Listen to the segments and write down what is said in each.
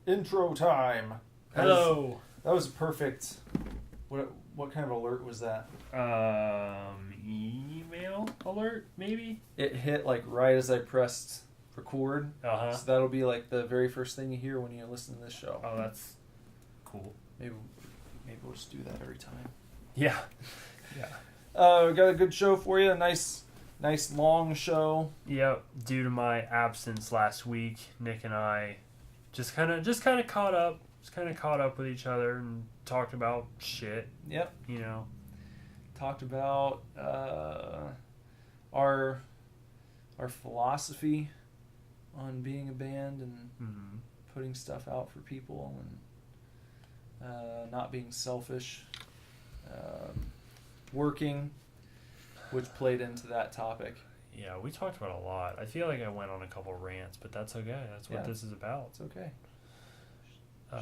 Intro time. Hello. That was perfect. What kind of alert was that? Email alert, maybe? It hit like right as I pressed record. Uh-huh. So that'll be like the very first thing you hear when you listen to this show. Oh, that's cool. Maybe we'll just do that every time. Yeah. Yeah. We got a good show for you. A nice long show. Yep. Due to my absence last week, Nick and I just kind of caught up. Just kind of caught up with each other and talked about shit. Yep. You know. Talked about our philosophy on being a band and putting stuff out for people and not being selfish. Working, which played into that topic. Yeah, we talked about a lot. I feel like I went on a couple rants, but that's okay. That's what this is about. It's okay. A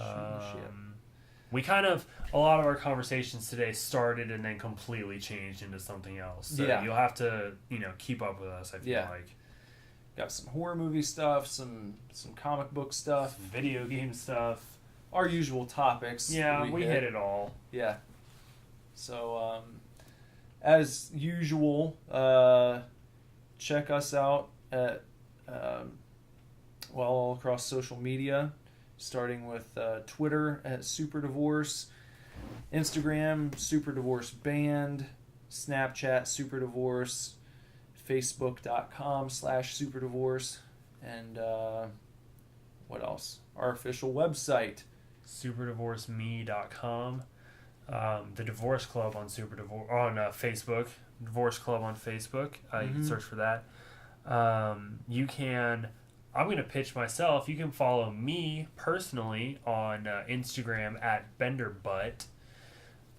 lot of our conversations today started and then completely changed into something else. So you'll have to, keep up with us, I feel like. Got some horror movie stuff, some comic book stuff. Some video game stuff. Our usual topics. Yeah, we hit it all. Yeah. So, as usual, check us out at, all across social media, starting with Twitter at SuperDivorce, Instagram, SuperDivorce Band, Snapchat, SuperDivorce, Facebook.com/SuperDivorce, and what else? Our official website, SuperDivorceMe.com. The Divorce Club on Facebook, Divorce Club on Facebook. You can search for that. You can. I'm going to pitch myself. You can follow me personally on Instagram at BenderButt.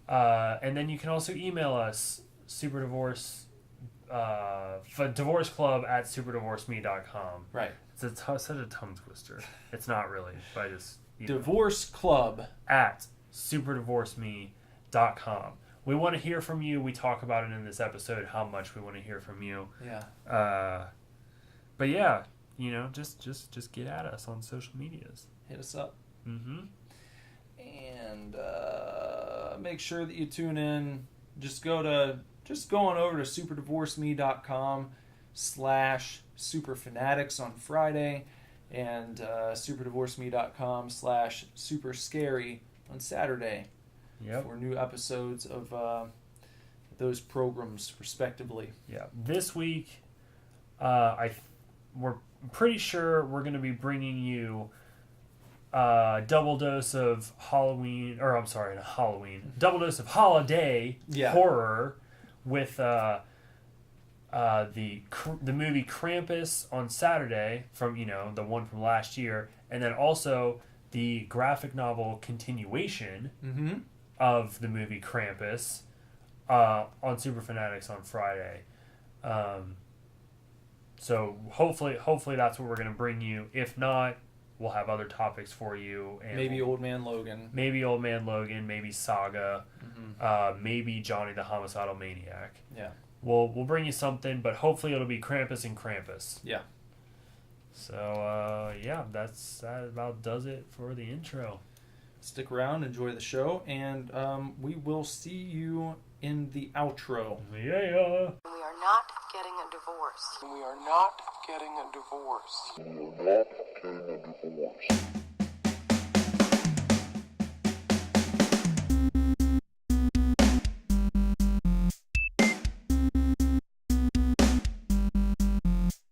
And then you can also email us, divorceclub@superdivorceme.com. Right. It's such a tongue twister. It's not really, but I just... Divorce Club at superdivorceme.com. We want to hear from you. We talk about it in this episode, how much we want to hear from you. Yeah. But yeah, just get at us on social medias. Hit us up. Mm-hmm. And make sure that you tune in. Just go on over to superdivorceme.com/superfanatics on Friday and superdivorceme.com/superscary on Saturday. Yep. For new episodes of those programs, respectively. Yeah. This week, we're pretty sure we're going to be bringing you double dose of double dose of holiday horror with the movie Krampus on Saturday from the one from last year, and then also the graphic novel continuation of the movie Krampus on Super Fanatics on Friday. So hopefully that's what we're going to bring you. If not, we'll have other topics for you. And maybe Old Man Logan. Maybe Saga. Maybe Johnny the Homicidal Maniac. Yeah. We'll bring you something, but hopefully it'll be Krampus and Krampus. Yeah. So, that about does it for the intro. Stick around, enjoy the show, and we will see you in the outro. Yeah. We are not getting a divorce. We are not getting a divorce. We are not getting a divorce.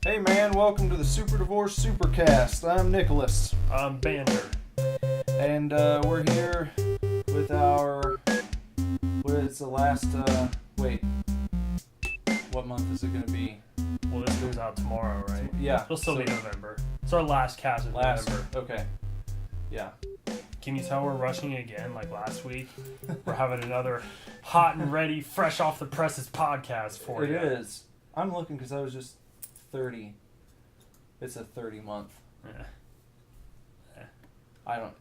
Hey man, welcome to the Super Divorce Supercast. I'm Nicholas. I'm Bander. And we're here with it's the last, what month is it going to be? Well, this goes out tomorrow, right? Yeah. It'll still be November. It's our last cast of November. Okay. Yeah. Can you tell we're rushing again like last week? We're having another hot and ready, fresh off the presses podcast for you. It is. I'm looking because I was just 30. It's a 30 month. Yeah. I don't.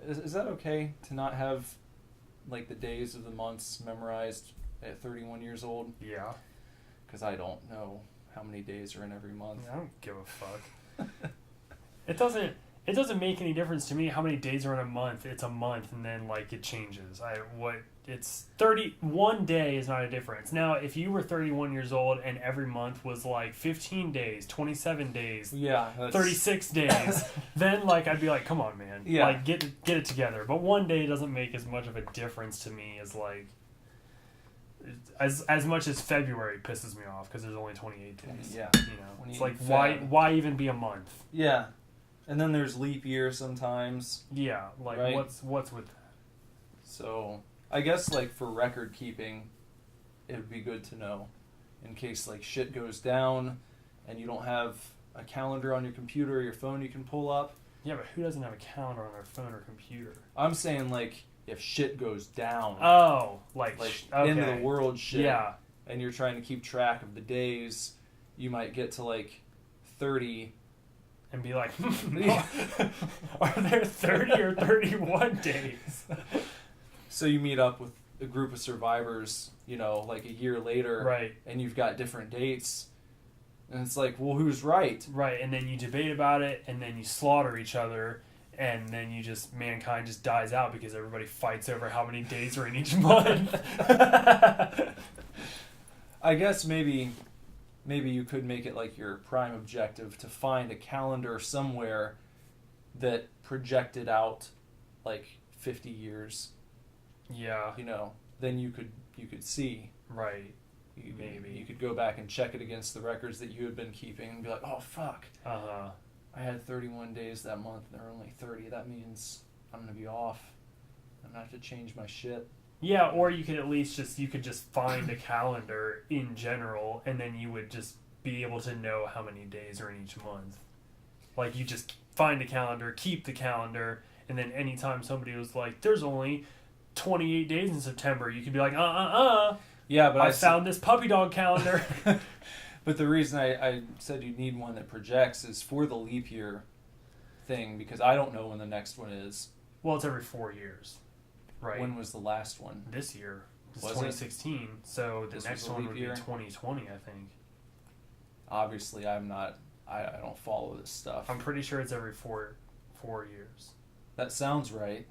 Is that okay to not have like the days of the months memorized at 31 years old? Yeah. Because I don't know how many days are in every month. I don't give a fuck. It doesn't. it doesn't make any difference to me how many days are in a month. It's a month, and then like it changes. It's 31 day is not a difference. Now, if you were 31 years old and every month was like 15 days, 27 days, 36 days, then like I'd be like, come on, man, like get it together. But one day doesn't make as much of a difference to me as like as much as February pisses me off because there's only 28 days. Yeah, you know, it's like why even be a month? Yeah, and then there's leap year sometimes. Yeah, like right? what's with that? So I guess like for record keeping, it would be good to know in case like shit goes down and you don't have a calendar on your computer or your phone you can pull up. Yeah, but who doesn't have a calendar on their phone or computer? I'm saying like if shit goes down. Oh, like okay. End of the world shit. Yeah. And you're trying to keep track of the days, you might get to like 30 and be like, are there 30 or 31 days? So you meet up with a group of survivors, you know, like a year later, right? And you've got different dates, and it's like, well, who's right? Right, and then you debate about it, and then you slaughter each other, and then mankind just dies out because everybody fights over how many days are in each month. I guess maybe you could make it like your prime objective to find a calendar somewhere that projected out like 50 years. Yeah. You know, then you could see. Right. Maybe. You could go back and check it against the records that you had been keeping and be like, oh, fuck. Uh-huh. I had 31 days that month and there were only 30. That means I'm going to be off. I'm going to have to change my shit. Yeah, or you could at least just find a calendar in general, and then you would just be able to know how many days are in each month. Like, you just find a calendar, keep the calendar, and then anytime somebody was like, there's only 28 days in September, you could be like, Yeah, but I found this puppy dog calendar. But the reason I said you need one that projects is for the leap year thing, because I don't know when the next one is. Well, it's every 4 years, right? When was the last one? This year. It's was 2016, so the next one would be year? 2020, I think. Obviously, I don't follow this stuff. I'm pretty sure it's every four years. That sounds right.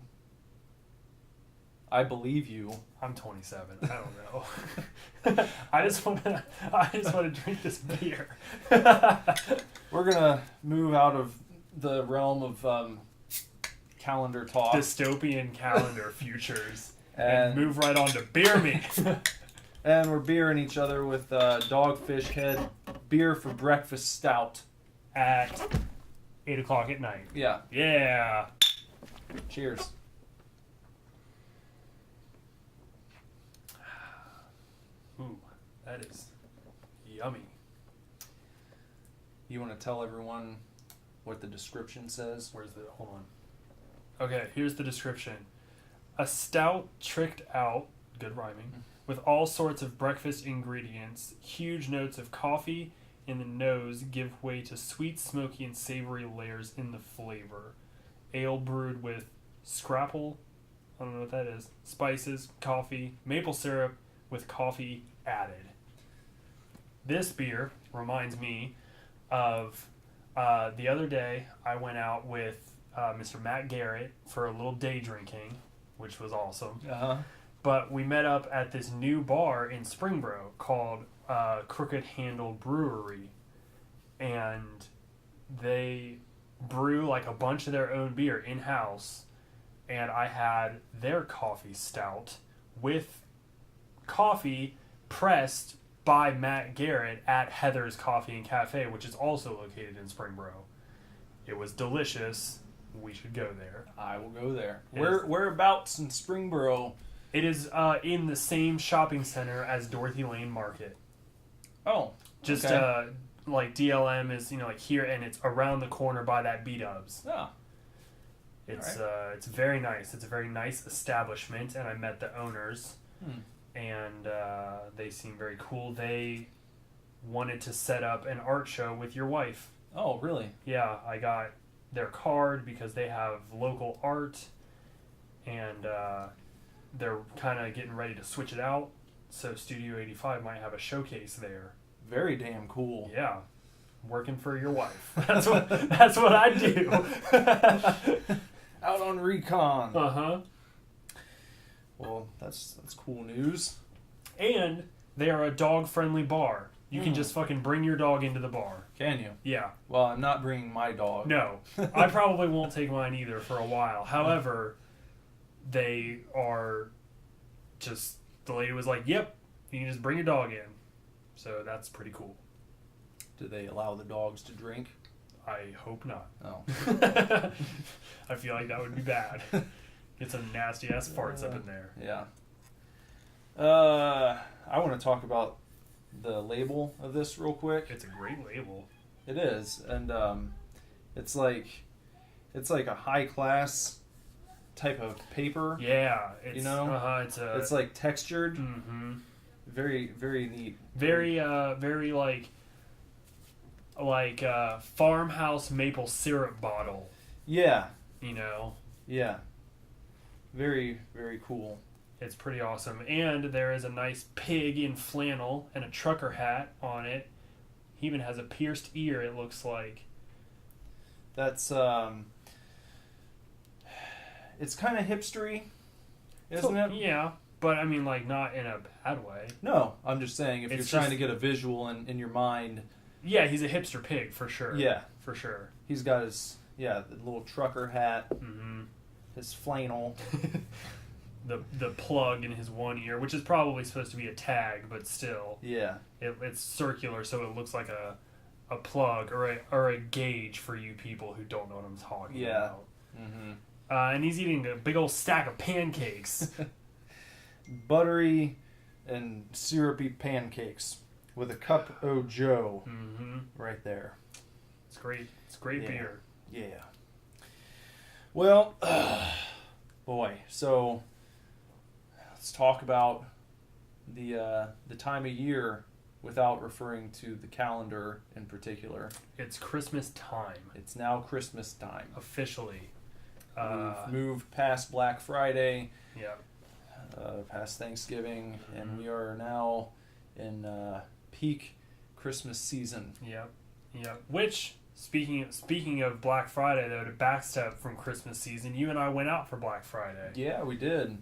I believe you. I'm 27. I don't know. I just want to drink this beer. We're gonna move out of the realm of calendar talk, dystopian calendar futures, and move right on to beer me. And we're beering each other with Dogfish Head beer for breakfast stout at 8:00 at night. Yeah. Yeah. Cheers. Ooh, that is yummy. You want to tell everyone what the description says? Hold on. Okay, here's the description. A stout tricked out, good rhyming, with all sorts of breakfast ingredients. Huge notes of coffee in the nose give way to sweet, smoky, and savory layers in the flavor. Ale brewed with scrapple, I don't know what that is, spices, coffee, maple syrup, with coffee added. This beer reminds me of the other day I went out with Mr. Matt Garrett for a little day drinking, which was awesome. Uh-huh. But we met up at this new bar in Springboro called Crooked Handle Brewery, and they brew like a bunch of their own beer in-house, and I had their coffee stout with coffee pressed by Matt Garrett at Heather's Coffee and Cafe, which is also located in Springboro. It was delicious. We should go there. I will go there. Whereabouts in Springboro? It is in the same shopping center as Dorothy Lane Market. Oh, just okay. Like DLM is like here, and it's around the corner by that B-Dubs. Oh. It's very nice. It's a very nice establishment, and I met the owners. And they seem very cool. They wanted to set up an art show with your wife. Oh, really? Yeah, I got their card because they have local art, and they're kind of getting ready to switch it out. So Studio 85 might have a showcase there. Very damn cool. Yeah. working for your wife. That's what I do. Out on recon. Uh-huh. Well, that's cool news. And they are a dog-friendly bar. You can just fucking bring your dog into the bar. Can you? Yeah. Well, I'm not bringing my dog. No. I probably won't take mine either for a while. However, they are just... The lady was like, yep, you can just bring your dog in. So that's pretty cool. Do they allow the dogs to drink? I hope not. Oh. I feel like that would be bad. Get some nasty-ass farts up in there. Yeah. I want to talk about the label of this real quick. It's a great label. It is, and it's like a high class type of paper. Yeah, it's, you know, it's like textured. Mm-hmm. Very, very neat. Very like farmhouse maple syrup bottle. Yeah. You know. Yeah. Very, very cool. It's pretty awesome. And there is a nice pig in flannel and a trucker hat on it. He even has a pierced ear, it looks like. That's, it's kind of hipstery, isn't it? Yeah, but I mean, like, not in a bad way. No, I'm just saying, if It's you're trying just- to get a visual in your mind. Yeah, he's a hipster pig, for sure. Yeah. For sure. He's got his, the little trucker hat, Mm-hmm. his flannel. the plug in his one ear, which is probably supposed to be a tag, but still. Yeah. It's circular, so it looks like a plug or a gauge for you people who don't know what I'm talking about. Mm-hmm. And he's eating a big old stack of pancakes. Buttery and syrupy pancakes with a cup o' joe right there. It's great. It's great beer. Yeah. Well, boy, so let's talk about the time of year without referring to the calendar in particular. It's Christmas time. It's now Christmas time. Officially. We've moved past Black Friday, Yeah. past Thanksgiving, and we are now in peak Christmas season. Yep. Yep. Which, speaking of Black Friday, though, to backstep from Christmas season, you and I went out for Black Friday. Yeah, we did.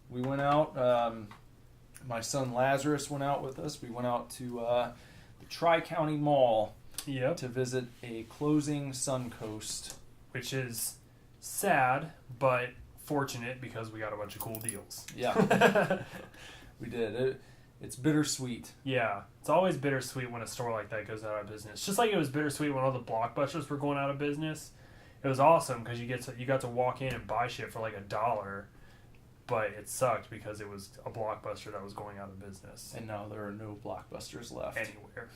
We went out. My son Lazarus went out with us. We went out to the Tri-County Mall Yep. to visit a closing Suncoast. Which is sad, but fortunate because we got a bunch of cool deals. Yeah, we did. It's bittersweet. Yeah, it's always bittersweet when a store like that goes out of business. Just like it was bittersweet when all the Blockbusters were going out of business. It was awesome because you got to walk in and buy shit for like $1, but it sucked because it was a Blockbuster that was going out of business. And now there are no Blockbusters left Anywhere.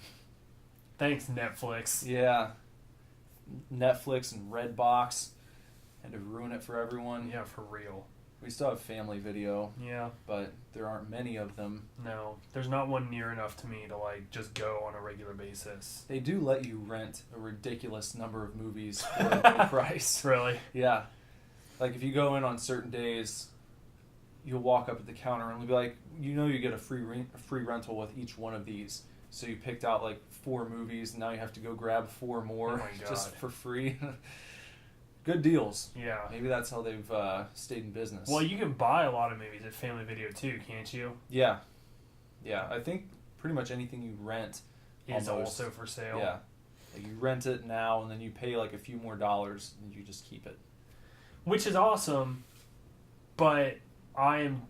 Thanks, Netflix. Yeah, Netflix and Redbox had to ruin it for everyone. Yeah, for real. We still have Family Video, Yeah, but there aren't many of them. no. There's not one near enough to me to like just go on a regular basis. They do let you rent a ridiculous number of movies for a low price. Really? Yeah. Like if you go in on certain days, you'll walk up at the counter and they'll be like, you get a free rental with each one of these. So you picked out like 4 movies, and now you have to go grab 4 more Oh my God. just for free. Good deals. Yeah. Maybe that's how they've stayed in business. Well, you can buy a lot of movies at Family Video too, can't you? Yeah. Yeah, I think pretty much anything you rent Is almost. also for sale. Yeah. Like you rent it now, and then you pay like a few more dollars, and you just keep it. Which is awesome, but I am,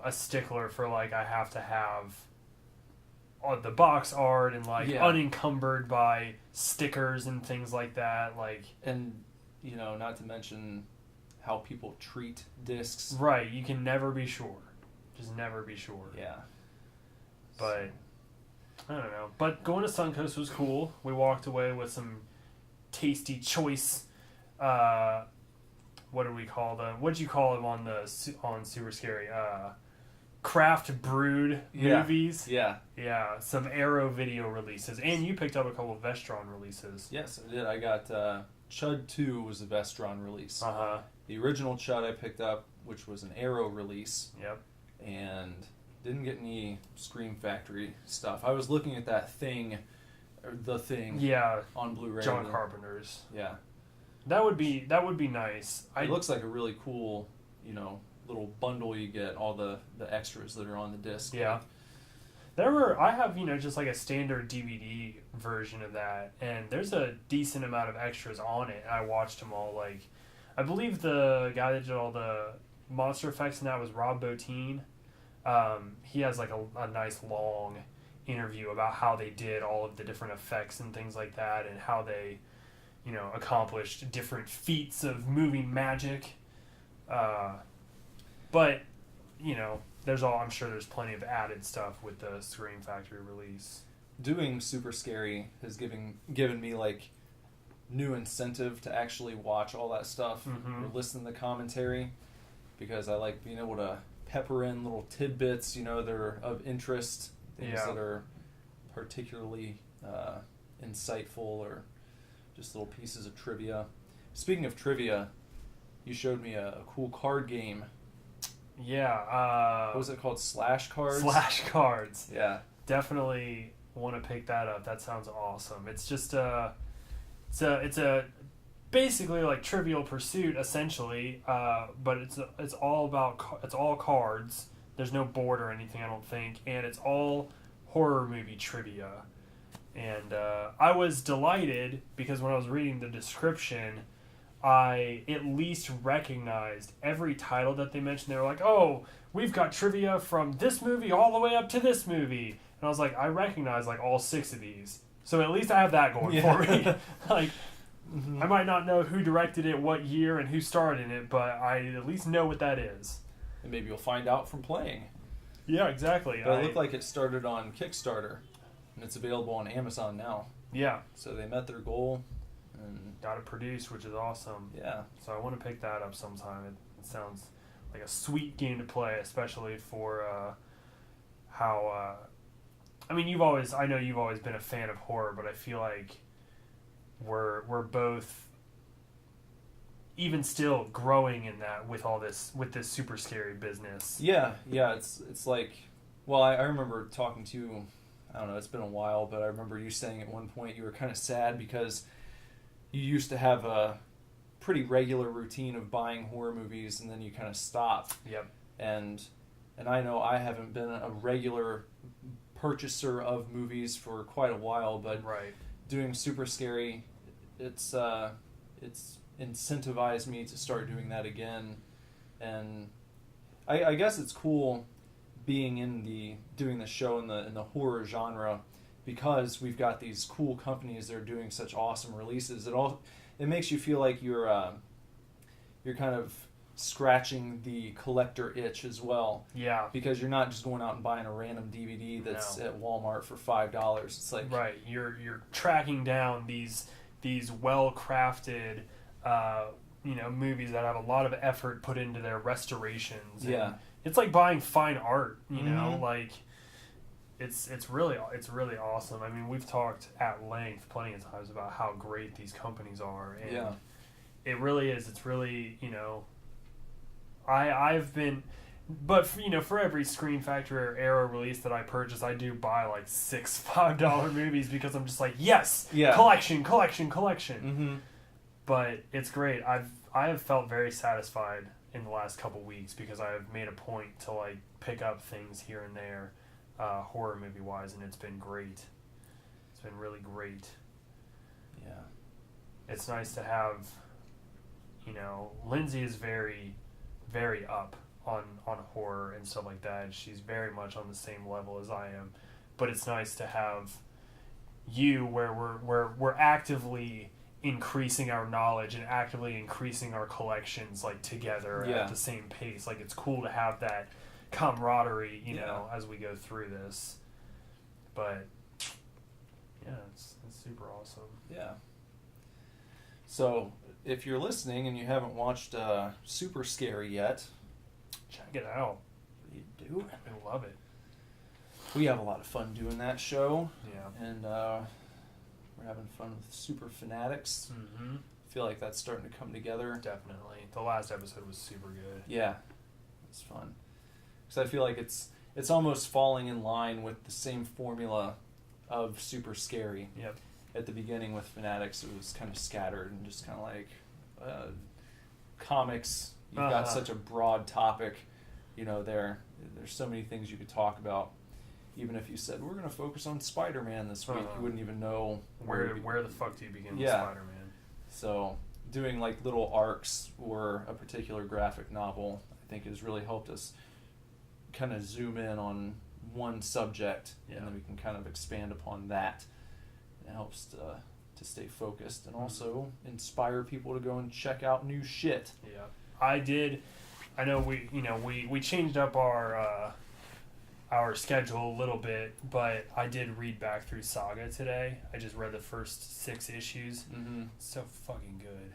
a stickler for like I have to have the box art and like unencumbered by stickers and things like that. Like, and not to mention how people treat discs. right, you can never be sure. Just never be sure. Yeah. But I don't know. But going to Suncoast was cool. We walked away with some tasty choice. What do we call them? What'd you call them on Superscary? Craft brewed movies. Yeah. Yeah, some Arrow video releases, and you picked up a couple of Vestron releases. Yes, I did. I got Chud 2 was a Vestron release. The original Chud I picked up, which was an Arrow release. Yep. And didn't get any Scream Factory stuff. I was looking at that thing or The Thing Yeah, on Blu-ray. John Carpenter's. Yeah. That would be nice. It looks like a really cool, little bundle you get, all the extras that are on the disc. Yeah. I have, just like a standard DVD version of that, and there's a decent amount of extras on it, and I watched them all, like, I believe the guy that did all the monster effects in that was Rob Bottin. He has, like, a nice long interview about how they did all of the different effects and things like that, and how they, accomplished different feats of moving magic. But, I'm sure there's plenty of added stuff with the Scream Factory release. Doing Superscary has given me, like, new incentive to actually watch all that stuff or listen to the commentary, because I like being able to pepper in little tidbits, that are of interest, things that are particularly insightful, or just little pieces of trivia. Speaking of trivia, you showed me a cool card game. Yeah. What was it called? Slash Cards? Slash Cards. Yeah. Definitely want to pick that up. That sounds awesome. It's just it's a basically like Trivial Pursuit essentially, but it's all cards. There's no board or anything, I don't think, and it's all horror movie trivia. And I was delighted because when I was reading the description, I at least recognized every title that they mentioned. They were like, "Oh, we've got trivia from this movie all the way up to this movie," and I was like, "I recognize like all 6 of these." So at least I have that going for me. Like, I might not know who directed it, what year, and who starred in it, but I at least know what that is. And maybe you'll find out from playing. Yeah, exactly. But it looked like it started on Kickstarter, and it's available on Amazon now. Yeah. So they met their goal, and got it produced, which is awesome. Yeah. So I want to pick that up sometime. It sounds like a sweet game to play, especially for how. I mean, I know you've always been a fan of horror, but I feel like we're both even still growing in that with this super scary business. Yeah. It's like, well, I remember talking to you. I don't know. It's been a while, but I remember you saying at one point you were kind of sad because you used to have a pretty regular routine of buying horror movies, and then you kind of stopped. Yep. And I know I haven't been a regular purchaser of movies for quite a while, but right. Doing Superscary, it's incentivized me to start doing that again, and I guess it's cool being doing the show in the horror genre, because we've got these cool companies that are doing such awesome releases. It makes you feel like you're kind of scratching the collector itch as well. Yeah. Because you're not just going out and buying a random DVD that's at Walmart for $5. It's like, right. You're tracking down these well crafted movies that have a lot of effort put into their restorations. Yeah. And it's like buying fine art, like it's really awesome. I mean, we've talked at length plenty of times about how great these companies are, and it really is. It's really, I've been, but for every Scream Factory or Arrow release that I purchase, I do buy like 6 $5 movies because I'm just like, yes, collection. Mm-hmm. But it's great. I have felt very satisfied in the last couple weeks because I've made a point to like pick up things here and there, horror movie wise, and it's been great. It's been really great. Yeah. It's nice to have, Lindsay is very, very up on horror and stuff like that. She's very much on the same level as I am, but it's nice to have you where we're actively increasing our knowledge and actively increasing our collections like together at the same pace. Like, it's cool to have that camaraderie, as we go through this. But yeah, it's super awesome. Yeah. So if you're listening and you haven't watched Superscary yet, check it out. You do? I love it. We have a lot of fun doing that show. Yeah. And we're having fun with Super Fanatics. Mm-hmm. I feel like that's starting to come together. Definitely. The last episode was super good. Yeah. It's fun. Because I feel like it's almost falling in line with the same formula of Superscary. Yep. At the beginning with Fanatics, it was kind of scattered and just kind of like comics. You've got such a broad topic, there's so many things you could talk about. Even if you said, we're going to focus on Spider-Man this week, you wouldn't even know where the fuck do you begin with Yeah. Spider-Man? So doing like little arcs or a particular graphic novel, I think has really helped us kind of zoom in on one subject, and then we can kind of expand upon that. It helps to stay focused and also inspire people to go and check out new shit. Yeah. I know we changed up our schedule a little bit, but I did read back through Saga today. I just read the first 6 issues. Mm-hmm. It's so fucking good.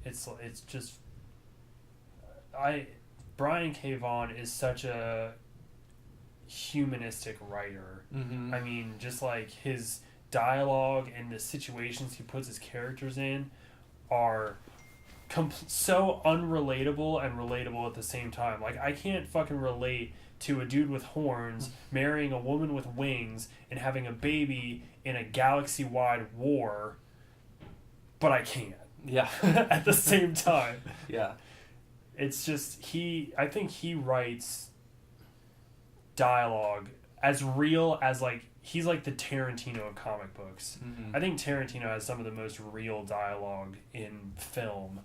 It's just Brian K. Vaughan is such a humanistic writer. Mm-hmm. I mean, just like his dialogue and the situations he puts his characters in are so unrelatable and relatable at the same time. Like, I can't fucking relate to a dude with horns marrying a woman with wings and having a baby in a galaxy-wide war, but I can. Yeah. At the same time. Yeah. It's just, I think he writes dialogue as real as, like, he's like the Tarantino of comic books. Mm-hmm. I think Tarantino has some of the most real dialogue in film,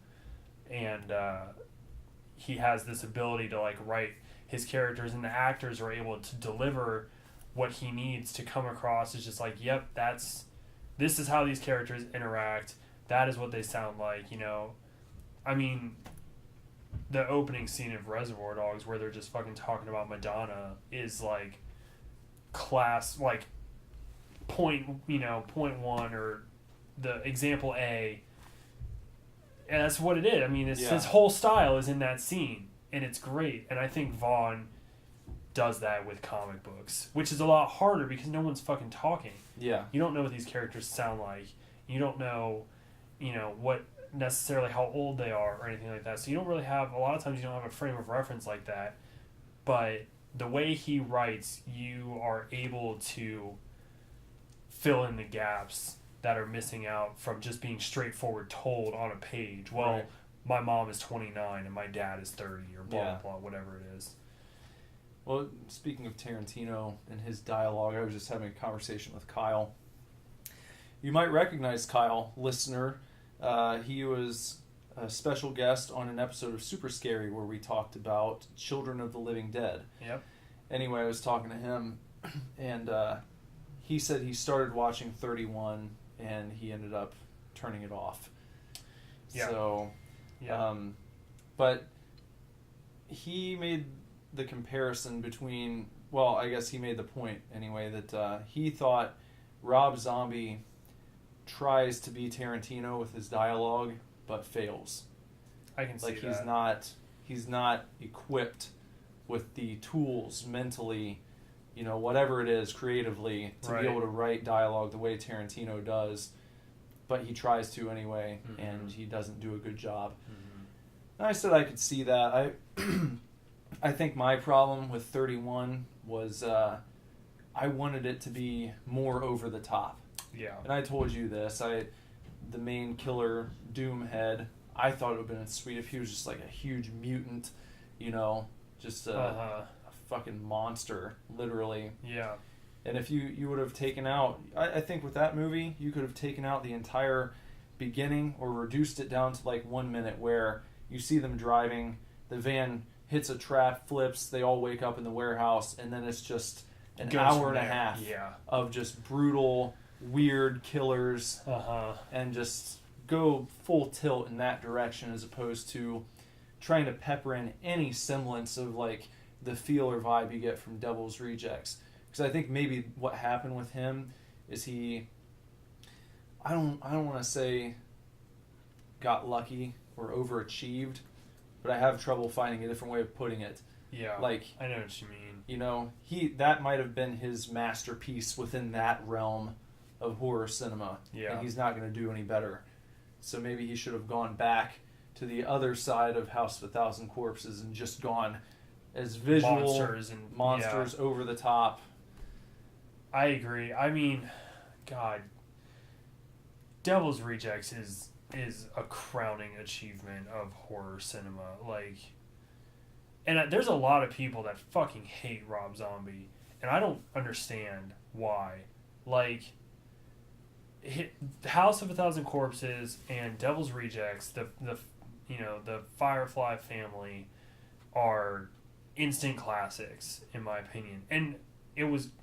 and he has this ability to, like, write his characters, and the actors are able to deliver what he needs to come across as just like, yep, this is how these characters interact, that is what they sound like, I mean, the opening scene of Reservoir Dogs where they're just fucking talking about Madonna is like class, like point 1 or the example A, and that's what it is. I mean, his whole style is in that scene, and it's great. And I think Vaughn does that with comic books, which is a lot harder because no one's fucking talking. Yeah. You don't know what these characters sound like. You don't know, what necessarily how old they are or anything like that. So you don't really have, a lot of times you don't have a frame of reference like that. But the way he writes, you are able to fill in the gaps that are missing out from just being straightforward told on a page. Well, right. My mom is 29 and my dad is 30 or blah, blah, whatever it is. Well, speaking of Tarantino and his dialogue, I was just having a conversation with Kyle. You might recognize Kyle, listener. He was a special guest on an episode of Superscary where we talked about Children of the Living Dead. Yep. Anyway, I was talking to him, and he said he started watching 31, and he ended up turning it off. Yeah. So, yeah. But he made the comparison between, well, I guess he made the point anyway, that he thought Rob Zombie tries to be Tarantino with his dialogue, but fails. I can see like that. He's not equipped with the tools mentally, whatever it is, creatively, to be able to write dialogue the way Tarantino does, but he tries to anyway, and he doesn't do a good job. Mm-hmm. And I said I could see that. I think my problem with 31 was I wanted it to be more over the top. Yeah. And I told you this. The main killer, Doomhead, I thought it would have been sweet if he was just like a huge mutant, just a fucking monster, literally. Yeah. And if you would have taken out, I think with that movie, you could have taken out the entire beginning or reduced it down to like 1 minute where you see them driving, the van hits a trap, flips, they all wake up in the warehouse, and then it's just an hour and a half of just brutal, weird killers, and just go full tilt in that direction as opposed to trying to pepper in any semblance of like the feel or vibe you get from Devil's Rejects. Because I think maybe what happened with him is I don't want to say got lucky or overachieved, but I have trouble finding a different way of putting it. Yeah, like, I know what you mean. That might have been his masterpiece within that realm of horror cinema. Yeah. And he's not going to do any better. So maybe he should have gone back to the other side of House of a Thousand Corpses and just gone as visual monsters over the top. I agree. I mean, God, Devil's Rejects is a crowning achievement of horror cinema. Like, and there's a lot of people that fucking hate Rob Zombie, and I don't understand why. Like, House of a Thousand Corpses and Devil's Rejects, the Firefly family, are instant classics in my opinion, and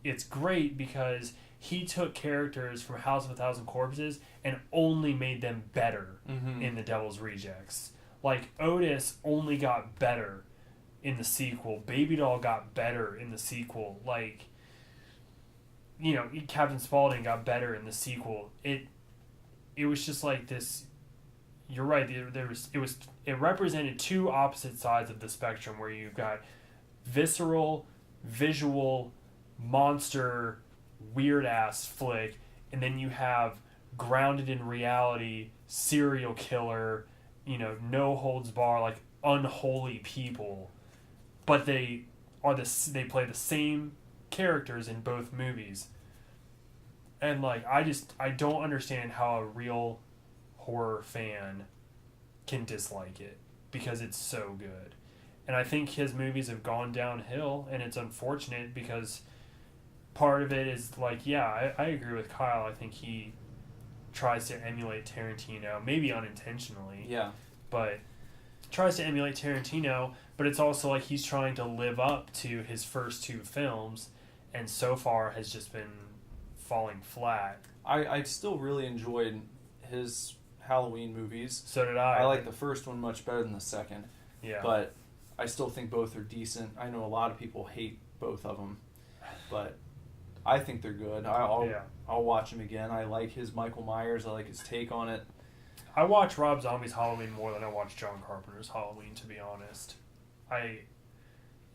it's great because he took characters from House of a Thousand Corpses and only made them better in the Devil's Rejects. Like, Otis only got better in the sequel. Baby Doll got better in the sequel. Like, Captain Spaulding got better in the sequel. It was just like this. You're right. It represented two opposite sides of the spectrum, where you've got visceral, visual, monster, weird ass flick, and then you have grounded in reality, serial killer, no holds bar, like unholy people, but they play the same characters in both movies. And like, I don't understand how a real horror fan can dislike it, because it's so good. And I think his movies have gone downhill, and it's unfortunate because part of it is like, yeah, I agree with Kyle. I think he tries to emulate Tarantino, maybe unintentionally. Yeah. But tries to emulate Tarantino, but it's also like he's trying to live up to his first two films, and so far has just been falling flat. I still really enjoyed his Halloween movies. So did I. I like the first one much better than the second. Yeah. But I still think both are decent. I know a lot of people hate both of them, but I think they're good. I'll watch them again. I like his Michael Myers. I like his take on it. I watch Rob Zombie's Halloween more than I watch John Carpenter's Halloween, to be honest.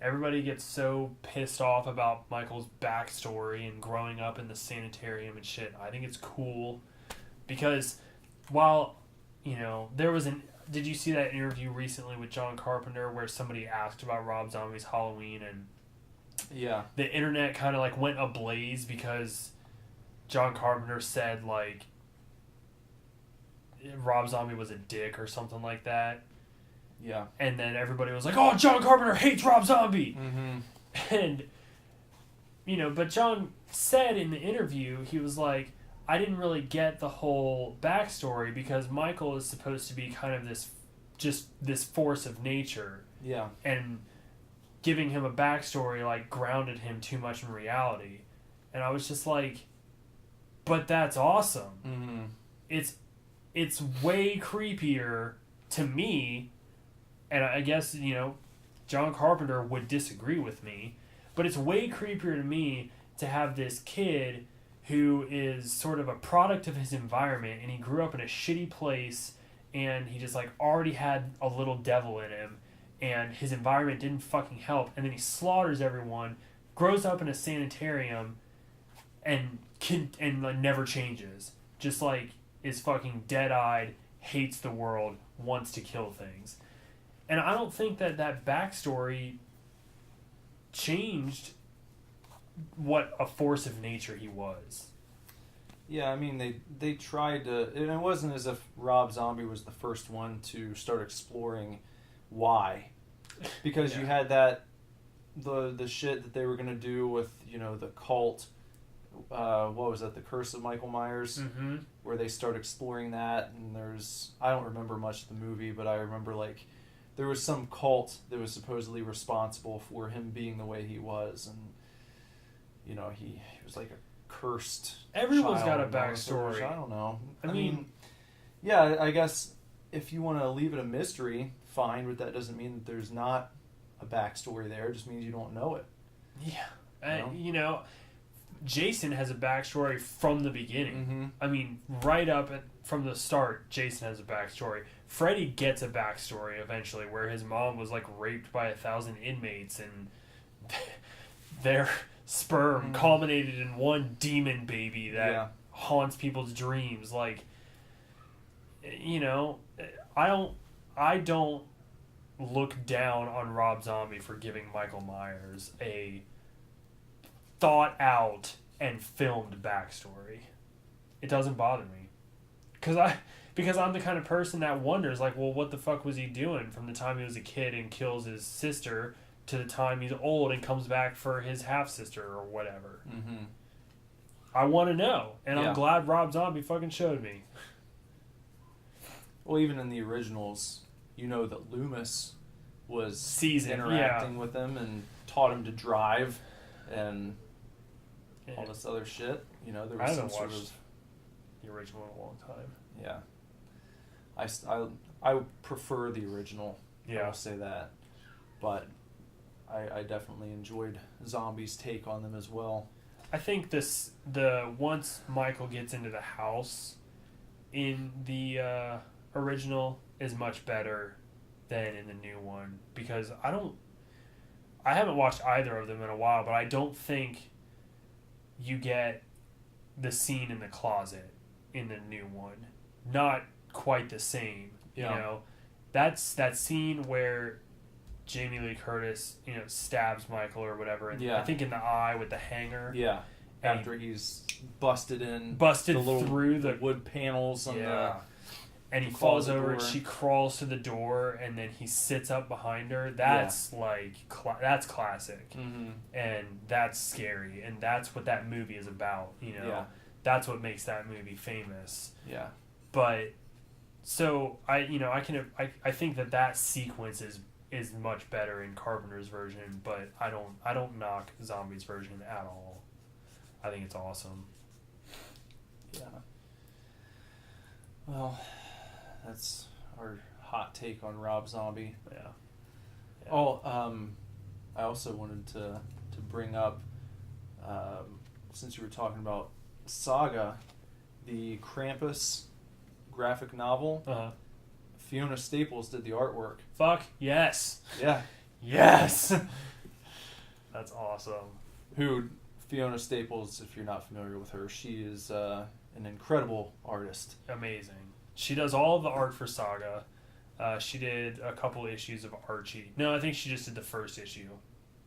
Everybody gets so pissed off about Michael's backstory and growing up in the sanitarium and shit. I think it's cool because while, there was did you see that interview recently with John Carpenter where somebody asked about Rob Zombie's Halloween, and yeah, the internet kind of like went ablaze because John Carpenter said like Rob Zombie was a dick or something like that. Yeah. And then everybody was like, oh, John Carpenter hates Rob Zombie. Mm-hmm. And, but John said in the interview, he was like, I didn't really get the whole backstory because Michael is supposed to be kind of this force of nature. Yeah. And giving him a backstory, like, grounded him too much in reality. And I was just like, but that's awesome. Mm-hmm. It's way creepier to me. And I guess, John Carpenter would disagree with me, but it's way creepier to me to have this kid who is sort of a product of his environment, and he grew up in a shitty place, and he just, like, already had a little devil in him, and his environment didn't fucking help, and then he slaughters everyone, grows up in a sanitarium, and like, never changes. Just, like, is fucking dead-eyed, hates the world, wants to kill things. And I don't think that backstory changed what a force of nature he was. Yeah, I mean, they tried to... And it wasn't as if Rob Zombie was the first one to start exploring why. Because you had the shit that they were going to do with, the cult... what was that? The Curse of Michael Myers? Mm-hmm. Where they start exploring that, and there's... I don't remember much of the movie, but I remember, like... There was some cult that was supposedly responsible for him being the way he was, and he was like a cursed. Everyone's got a child, backstory. I don't know. I mean, yeah, I guess if you want to leave it a mystery, fine, but that doesn't mean that there's not a backstory there. It just means you don't know it. Yeah, Jason has a backstory from the beginning. Mm-hmm. I mean, right up from the start, Jason has a backstory. Freddy gets a backstory eventually, where his mom was like raped by 1,000 inmates, and their sperm culminated in one demon baby that haunts people's dreams. Like, I don't look down on Rob Zombie for giving Michael Myers a thought out and filmed backstory. It doesn't bother me. Because I'm the kind of person that wonders, like, well, what the fuck was he doing from the time he was a kid and kills his sister to the time he's old and comes back for his half-sister or whatever. Mm-hmm. I want to know, and Yeah. I'm glad Rob Zombie fucking showed me. Well, even in the originals, you know that Loomis was Seasoned, interacting with him and taught him to drive and Yeah. all this other shit. You know, there I was some haven't sort watched of... the original in a long time. Yeah. I prefer the original. Yeah. I'll say that. But I definitely enjoyed Zombie's take on them as well. I think once Michael gets into the house in the original is much better than in the new one, because I haven't watched either of them in a while, but I don't think you get the scene in the closet in the new one. Not quite the same. Yeah. You know, that's that scene where Jamie Lee Curtis, stabs Michael or whatever, and Yeah. I think in the eye with the hanger. Yeah. And After he's busted through the wood panels on and he the falls closet over and door. she crawls to the door and then he sits up behind her. That's that's classic. Mm-hmm. And that's scary, and that's what that movie is about. Yeah. That's what makes that movie famous. Yeah. But so I think that sequence is much better in Carpenter's version, but I don't knock Zombie's version at all. I think it's awesome. Yeah. Well, that's our hot take on Rob Zombie. Yeah. Oh, I also wanted to bring up, since you were talking about Saga, the Krampus graphic novel. Uh-huh. Fiona Staples did the artwork. Fuck yes. Yeah. Yes. That's awesome. Who, Fiona Staples, if you're not familiar with her, she is an incredible artist. Amazing. She does all of the art for Saga. She did a couple issues of Archie. No, I think she just did the first issue.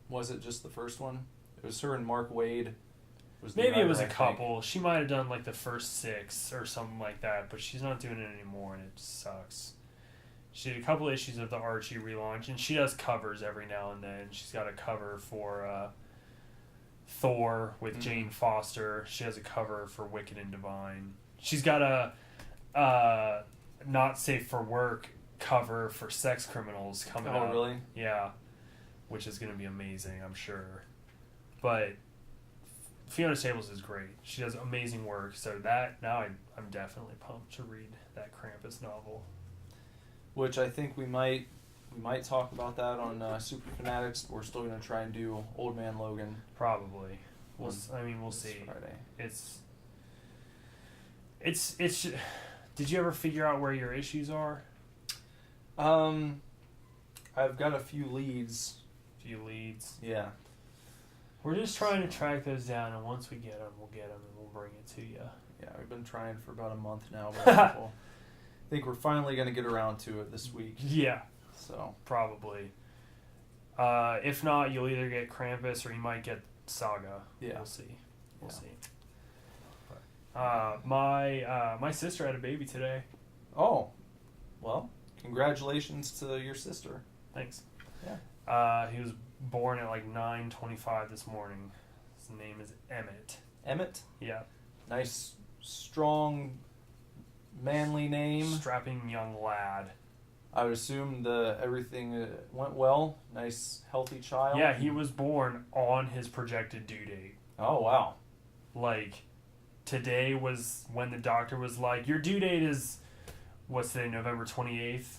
Was it just the first one? It was her and Mark Waid. Was the Maybe it writer, was I a think. couple. She might have done like the first 6 or something like that, but she's not doing it anymore, and it sucks. She did a couple issues of the Archie relaunch, and she does covers every now and then. She's got a cover for Thor with Jane Foster. She has a cover for Wicked and Divine. She's got a Not Safe for Work cover for Sex Criminals coming up. Oh, really? Yeah, which is going to be amazing, I'm sure. But Fiona Staples is great. She does amazing work. So I'm definitely pumped to read that Krampus novel. Which I think we might talk about that on Super Fanatics. We're still going to try and do Old Man Logan. Probably. We'll this see. Friday. It's. Did you ever figure out where your issues are? I've got a few leads. Yeah. We're just trying to track those down, and once we get them, we'll get them and we'll bring it to you. Yeah, we've been trying for about a month now, but I think we're finally going to get around to it this week. Yeah, So, probably. If not, you'll either get Krampus or you might get Saga. yeah. We'll see. We'll Yeah. see. My sister had a baby today. Oh, well, congratulations to your sister. Thanks. Yeah. He was born at like 9:25 this morning. His name is Emmett. Emmett? Yeah. Nice, strong, manly name. Strapping young lad. I would assume everything went well. Nice, healthy child. Yeah, he was born on his projected due date. Oh, wow. Like, today was when the doctor was like, your due date is, what's today, November 28th?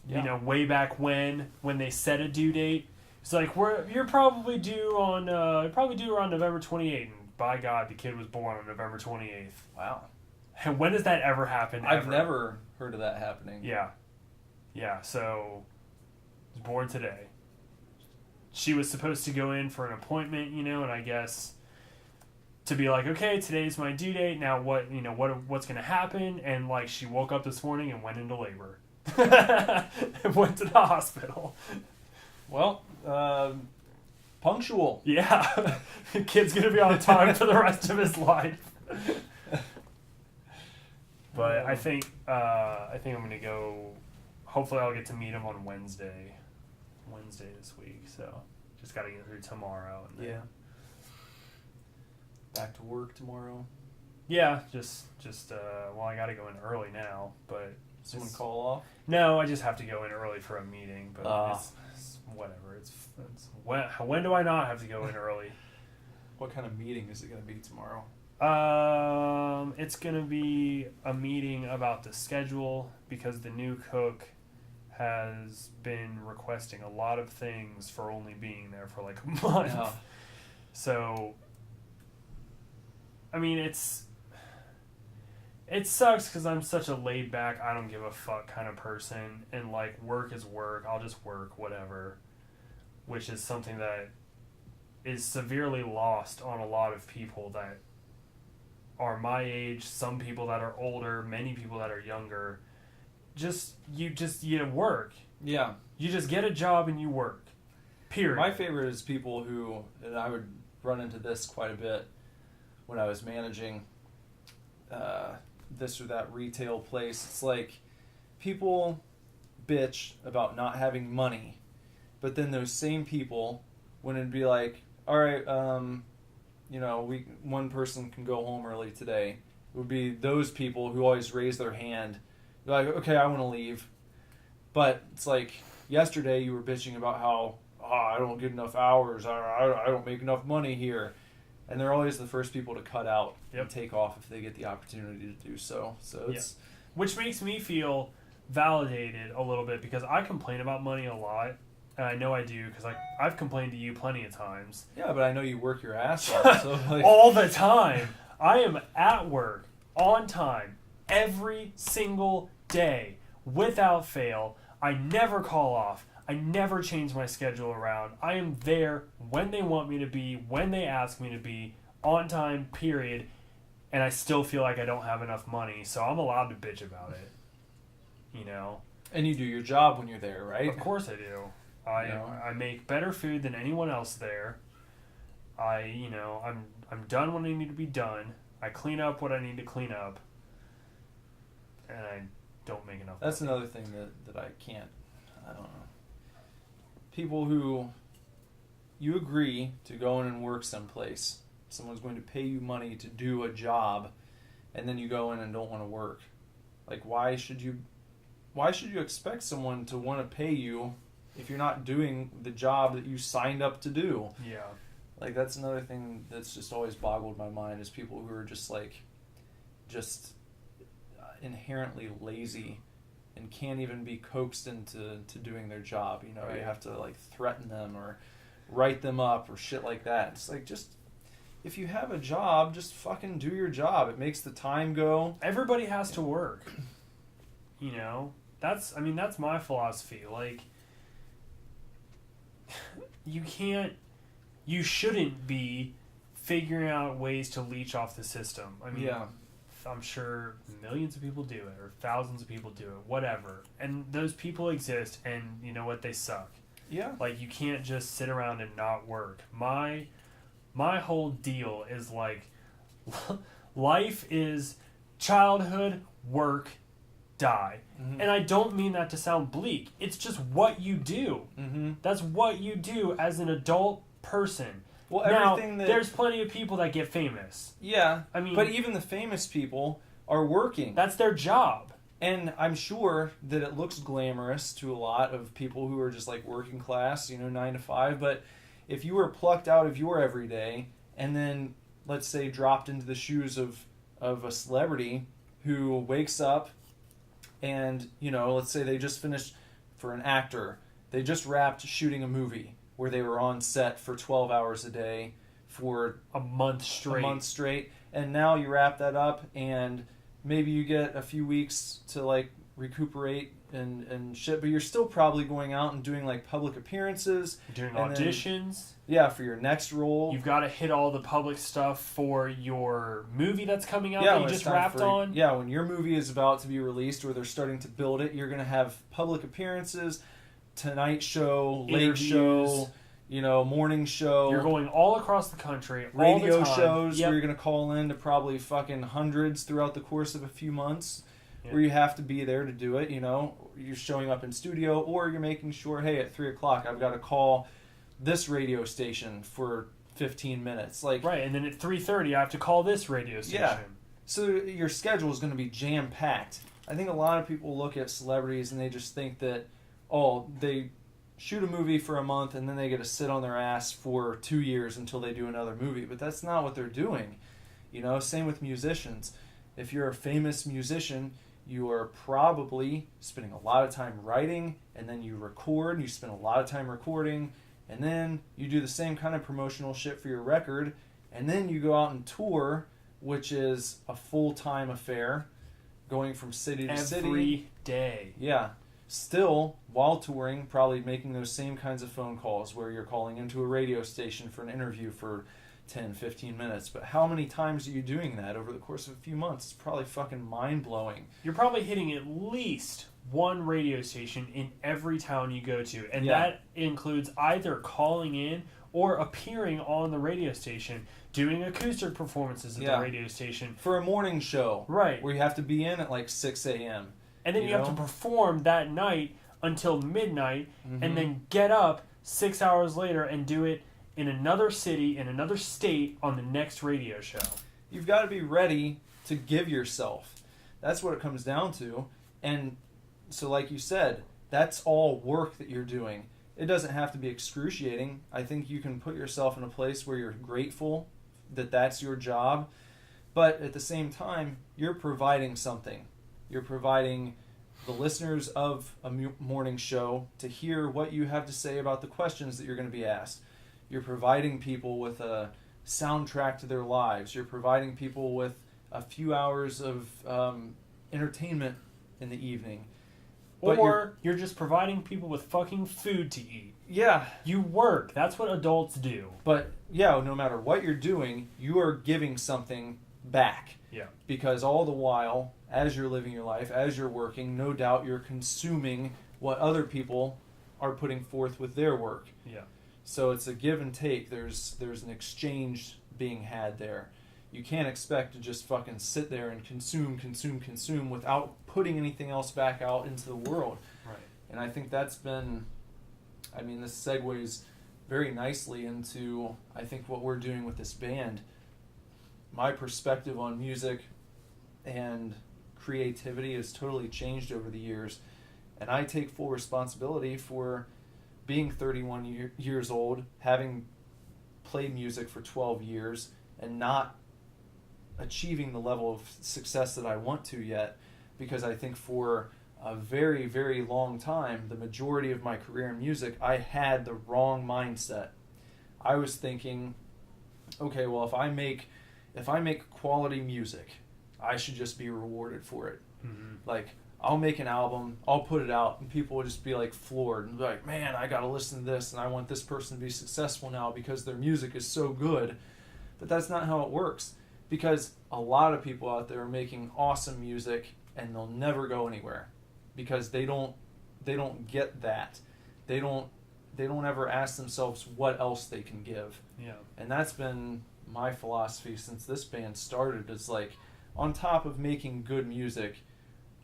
Yeah. Way back when they set a due date. It's like, you're probably due around November 28th. And by God, the kid was born on November 28th. Wow. And when does that ever happen? I've ever? never heard of that happening. Yeah. Yeah, so he was born today. She was supposed to go in for an appointment, and I guess to be like, okay, today's my due date. Now what's going to happen? And like she woke up this morning and went into labor. And went to the hospital. Well, Punctual. Yeah. Kid's going to be on time for the rest of his life. But I think I'm going to go. Hopefully, I'll get to meet him on Wednesday this week. So just got to get through tomorrow. And then, Yeah. Back to work tomorrow. Yeah. Just well, I got to go in early now, but Someone call off. no, I just have to go in early for a meeting. But it's whatever. It's when do I not have to go in early? What kind of meeting is it going to be tomorrow? It's gonna be a meeting about the schedule because the new cook has been requesting a lot of things for only being there for like a month. Yeah. So, I mean, it sucks because I'm such a laid back, I don't give a fuck kind of person, and like work is work. I'll just work whatever, which is something that is severely lost on a lot of people that are my age, some people that are older, many people that are younger. You work. Yeah. You just get a job and you work. Period. My favorite is people who, and I would run into this quite a bit when I was managing this or that retail place. It's like people bitch about not having money, but then those same people, when it'd be like, all right, one person can go home early today. It would be those people who always raise their hand. They're like, okay, I want to leave. But it's like, yesterday you were bitching about how, I don't get enough hours, I don't make enough money here. And they're always the first people to cut out and take off if they get the opportunity to do so. So it's... Which makes me feel validated a little bit because I complain about money a lot. And I know I do because I've complained to you plenty of times. Yeah, but I know you work your ass off. So like... All the time. I am at work, on time, every single day, without fail. I never call off. I never change my schedule around. I am there when they want me to be, when they ask me to be, on time, period. And I still feel like I don't have enough money, so I'm allowed to bitch about it. You know? And you do your job when you're there, right? Of course I do. I make better food than anyone else there. I'm done when I need to be done. I clean up what I need to clean up. And I don't make enough That's money. another thing that I don't know. People who you agree to go in and work someplace. Someone's going to pay you money to do a job, and then you go in and don't want to work. Like, why should you expect someone to want to pay you if you're not doing the job that you signed up to do? Yeah. Like, that's another thing that's just always boggled my mind is people who are just inherently lazy and can't even be coaxed into doing their job. You know, Right. You have to like threaten them or write them up or shit like that. It's like, just if you have a job, just fucking do your job. It makes the time go. Everybody has to work. You know? That's my philosophy. Like, you shouldn't be figuring out ways to leech off the system. I mean, Yeah. I'm sure millions of people do it, or thousands of people do it, whatever. And those people exist, and you know what? They suck. Yeah. Like, you can't just sit around and not work. My whole deal is like, life is childhood, work, die. Mm-hmm. And I don't mean that to sound bleak. It's just what you do. Mm-hmm. That's what you do as an adult person. Well, now, everything there's plenty of people that get famous. Yeah. I mean, but even the famous people are working. That's their job. And I'm sure that it looks glamorous to a lot of people who are just like working class, 9 to 5. But if you were plucked out of your everyday and then, let's say, dropped into the shoes of a celebrity who wakes up and, let's say they just finished, for an actor, they just wrapped shooting a movie where they were on set for 12 hours a day for a month straight. And now you wrap that up and maybe you get a few weeks to like recuperate and shit, but you're still probably going out and doing like public appearances, doing auditions. For your next role. You've got to hit all the public stuff for your movie that's coming out that you just wrapped on. Yeah, when your movie is about to be released or they're starting to build it, you're going to have public appearances, Tonight Show, Late Interviews. Show, morning show. You're going all across the country, all radio the time. shows Yep. where you're going to call in to probably fucking hundreds throughout the course of a few months. Yeah. Where you have to be there to do it. You're showing up in studio, or you're making sure, hey, at 3 o'clock I've got to call this radio station for 15 minutes. Like, right, and then at 3:30 I have to call this radio station. Yeah. So your schedule is going to be jam-packed. I think a lot of people look at celebrities and they just think that, they shoot a movie for a month and then they get to sit on their ass for 2 years until they do another movie. But that's not what they're doing. Same with musicians. If you're a famous musician, you are probably spending a lot of time writing, and then you record, and you spend a lot of time recording, and then you do the same kind of promotional shit for your record, and then you go out and tour, which is a full-time affair, going from city to city. Every day. Yeah. Still, while touring, probably making those same kinds of phone calls where you're calling into a radio station for an interview for 10, 15 minutes. But how many times are you doing that over the course of a few months? It's probably fucking mind-blowing. You're probably hitting at least one radio station in every town you go to. And that includes either calling in or appearing on the radio station, doing acoustic performances at the radio station. For a morning show. Right. Where you have to be in at like 6 a.m. And then you have to perform that night until midnight, and then get up 6 hours later and do it in another city, in another state, on the next radio show. You've got to be ready to give yourself. That's what it comes down to. And so like you said, that's all work that you're doing. It doesn't have to be excruciating. I think you can put yourself in a place where you're grateful that that's your job. But at the same time, you're providing something. You're providing the listeners of a morning show to hear what you have to say about the questions that you're going to be asked. You're providing people with a soundtrack to their lives. You're providing people with a few hours of entertainment in the evening. But Or you're just providing people with fucking food to eat. Yeah. You work. That's what adults do. But, yeah, no matter what you're doing, you are giving something back. Yeah. Because all the while, as you're living your life, as you're working, no doubt you're consuming what other people are putting forth with their work. Yeah. So it's a give and take. There's an exchange being had there. You can't expect to just fucking sit there and consume without putting anything else back out into the world. Right. And I think that's been, this segues very nicely into, I think, what we're doing with this band. My perspective on music and creativity has totally changed over the years. And I take full responsibility for being 31 years old, having played music for 12 years, and not achieving the level of success that I want to yet, because I think for a very, very long time, the majority of my career in music, I had the wrong mindset. I was thinking, okay, well, if I make quality music, I should just be rewarded for it. Mm-hmm. Like, I'll make an album, I'll put it out, and people will just be like floored and be like, man, I gotta listen to this, and I want this person to be successful now because their music is so good. But that's not how it works, because a lot of people out there are making awesome music and they'll never go anywhere because they don't get that. They don't ever ask themselves what else they can give. Yeah. And that's been my philosophy since this band started. Is like, on top of making good music,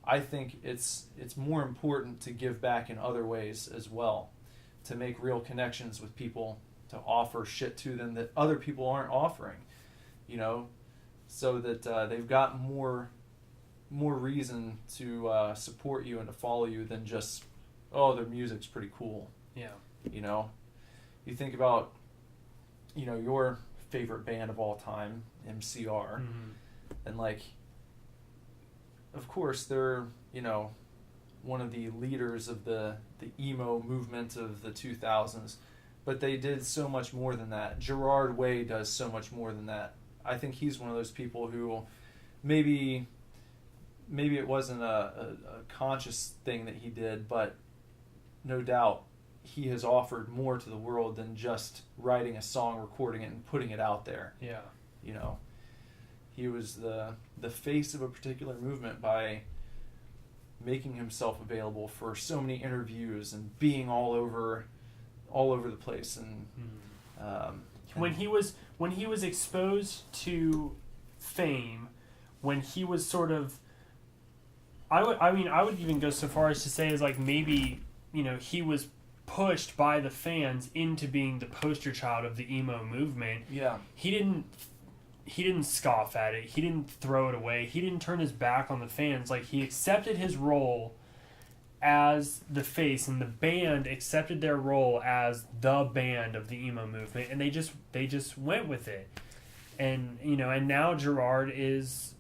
I think it's more important to give back in other ways as well, to make real connections with people, to offer shit to them that other people aren't offering, so that they've got more reason to support you and to follow you than just, their music's pretty cool. Yeah. You think about, your favorite band of all time, MCR, and like, of course, they're, one of the leaders of the emo movement of the 2000s, but they did so much more than that. Gerard Way does so much more than that. I think he's one of those people who maybe it wasn't a conscious thing that he did, but no doubt he has offered more to the world than just writing a song, recording it, and putting it out there. Yeah. He was the face of a particular movement by making himself available for so many interviews and being all over all over the place, and when he was exposed to fame, when he was sort of, I would even go so far as to say is like maybe, you know, he was pushed by the fans into being the poster child of the emo movement. Yeah. He didn't scoff at it. He didn't throw it away. He didn't turn his back on the fans. Like, he accepted his role as the face, and the band accepted their role as the band of the emo movement, and they just went with it. And, you know, and now Gerard is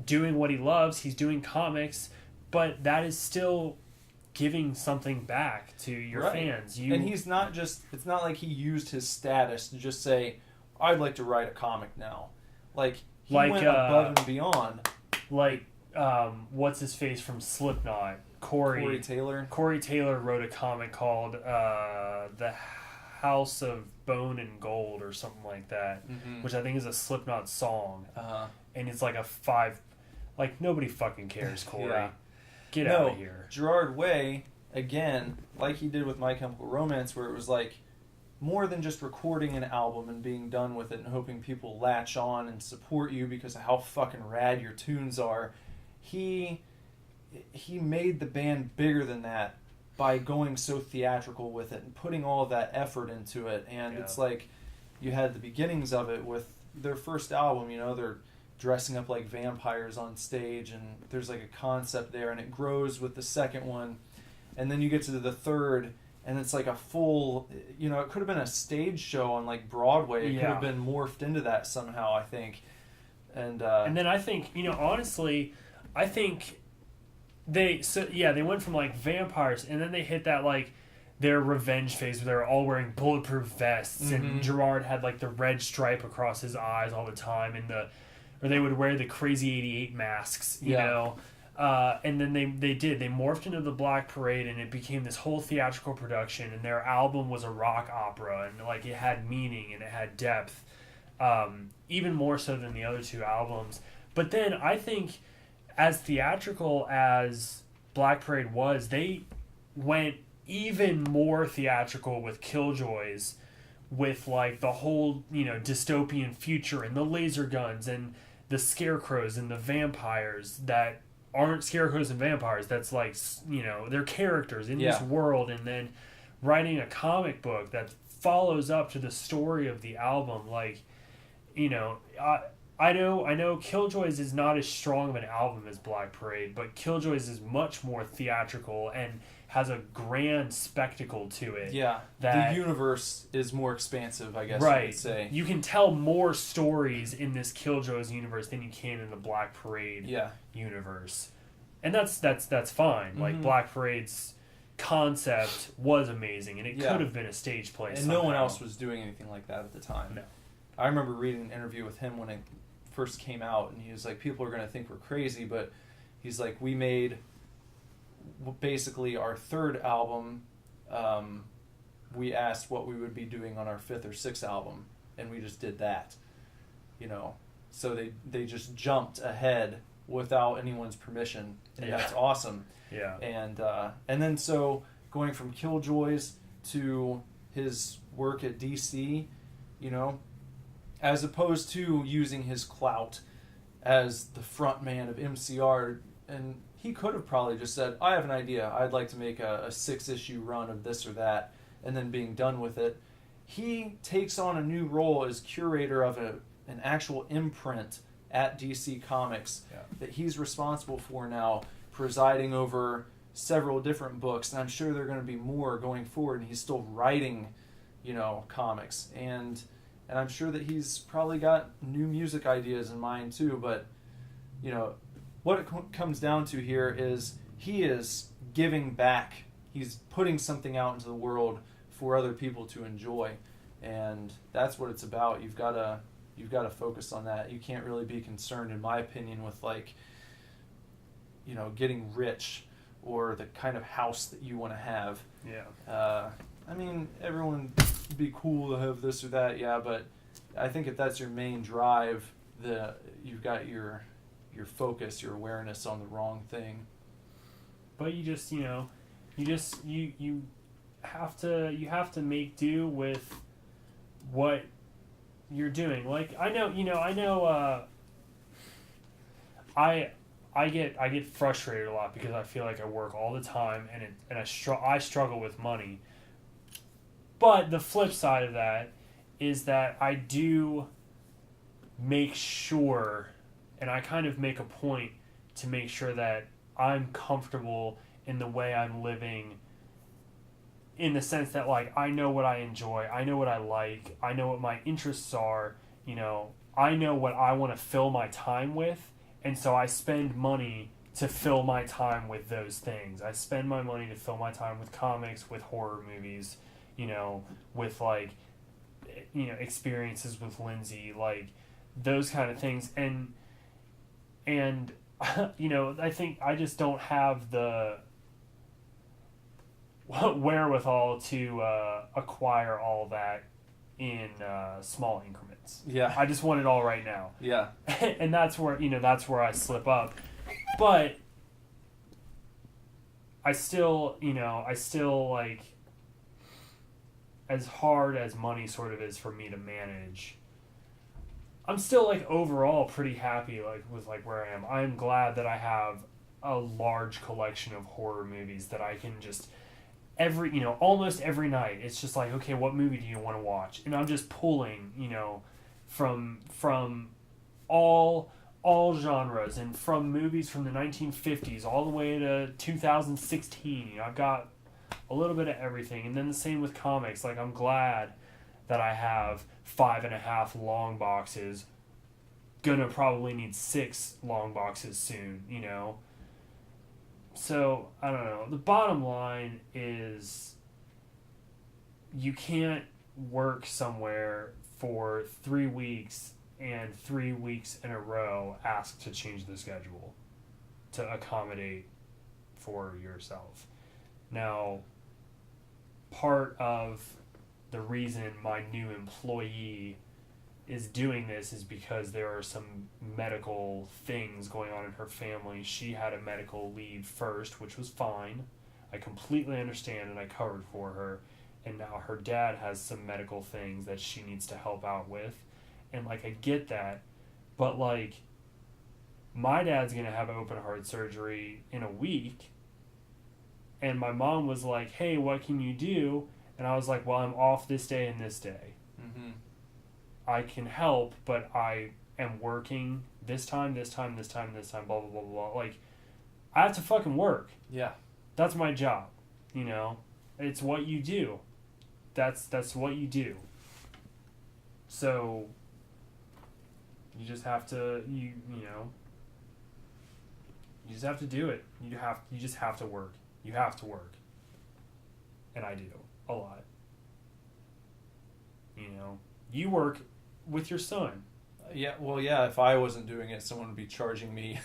doing what he loves. He's doing comics, but that is still giving something back to your fans. And he's not just, it's not like he used his status to just say, I'd like to write a comic now. Like, he went above and beyond. Like, what's his face from Slipknot? Corey Taylor. Corey Taylor wrote a comic called The House of Bone and Gold or something like that, which I think is a Slipknot song. And it's like like, nobody fucking cares, Corey. Yeah. Get out of here. Gerard Way, again, like he did with My Chemical Romance, where it was like more than just recording an album and being done with it and hoping people latch on and support you because of how fucking rad your tunes are. He made the band bigger than that by going so theatrical with it and putting all of that effort into it. And it's like you had the beginnings of it with their first album, you know, they're dressing up like vampires on stage, and there's like a concept there, and it grows with the second one, and then you get to the third, and it's like a full, you know, it could have been a stage show on like Broadway. It could have been morphed into that somehow, I think. And then I think, you know, honestly, I think they went from like vampires, and then they hit that like their revenge phase where they were all wearing bulletproof vests, and Gerard had like the red stripe across his eyes all the time, and or they would wear the Crazy 88 masks, you know. And then they morphed into the Black Parade, and it became this whole theatrical production, and their album was a rock opera, and like it had meaning and it had depth, even more so than the other two albums. But then I think as theatrical as Black Parade was, they went even more theatrical with Killjoys, with like the whole, you know, dystopian future and the laser guns and the scarecrows and the vampires that aren't scarecrows and vampires. That's like, you know, they're characters in this world, and then writing a comic book that follows up to the story of the album. Like, you know, I know Killjoys is not as strong of an album as Black Parade, but Killjoys is much more theatrical and has a grand spectacle to it. Yeah, the universe is more expansive, I guess you could say. You can tell more stories in this Killjoys universe than you can in the Black Parade universe. And that's fine. Like, Black Parade's concept was amazing, and it could have been a stage play somehow. No one else was doing anything like that at the time. No. I remember reading an interview with him when it first came out, and he was like, people are going to think we're crazy, but he's like, we made basically our third album, we asked what we would be doing on our fifth or sixth album, and we just did that, you know. So they just jumped ahead without anyone's permission, and that's awesome. Yeah. And then so going from Killjoys to his work at DC, you know, as opposed to using his clout as the front man of MCR, and he could have probably just said, I have an idea, I'd like to make a 6-issue run of this or that, and then being done with it. He takes on a new role as curator of an actual imprint at DC Comics that he's responsible for now, presiding over several different books, and I'm sure there are going to be more going forward, and he's still writing, you know, comics, and I'm sure that he's probably got new music ideas in mind too, but, you know, what it comes down to here is he is giving back. He's putting something out into the world for other people to enjoy, and that's what it's about. You've got to focus on that. You can't really be concerned, in my opinion, with, like, you know, getting rich or the kind of house that you want to have. Yeah. I mean, everyone would be cool to have this or that, but I think if that's your main drive, you've got your focus, your awareness on the wrong thing. But you just, you know, you have to make do with what you're doing. Like I know I get frustrated a lot because I feel like I work all the time and I struggle with money. But the flip side of that is that I do make sure, and I kind of make a point to make sure that I'm comfortable in the way I'm living, in the sense that, like, I know what I enjoy, I know what I like, I know what my interests are, I know what I want to fill my time with, and so I spend money to fill my time with those things. I spend my money to fill my time with comics, with horror movies, with, like, experiences with Lindsay, like, those kind of things. And I think I just don't have the wherewithal to acquire all that in small increments. Yeah. I just want it all right now. Yeah. And that's where I slip up. But I still like, as hard as money sort of is for me to manage, I'm still, like, overall pretty happy, like, with, like, where I am. I'm glad that I have a large collection of horror movies that I can just almost every night. It's just like, okay, what movie do you want to watch? And I'm just pulling, from all genres, and from movies from the 1950s all the way to 2016. I've got a little bit of everything. And then the same with comics. Like, I'm glad that I have 5.5 long boxes. Gonna probably need 6 long boxes soon, So, I don't know. The bottom line is, you can't work somewhere for 3 weeks and 3 weeks in a row ask to change the schedule to accommodate for yourself. Now, part of the reason my new employee is doing this is because there are some medical things going on in her family. She had a medical leave first, which was fine. I completely understand, and I covered for her. And now her dad has some medical things that she needs to help out with. And, like, I get that. But, like, my dad's going to have open heart surgery in a week. And my mom was like, hey, what can you do? And I was like, well, I'm off this day and this day. Mm-hmm. I can help, but I am working this time, blah, blah, blah, blah. Like, I have to fucking work. Yeah. That's my job. It's what you do. That's what you do. So, you just have to, you just have to do it. You just have to work. You have to work. And I do. A lot. You work with your son. Yeah, well, yeah, if I wasn't doing it, someone would be charging me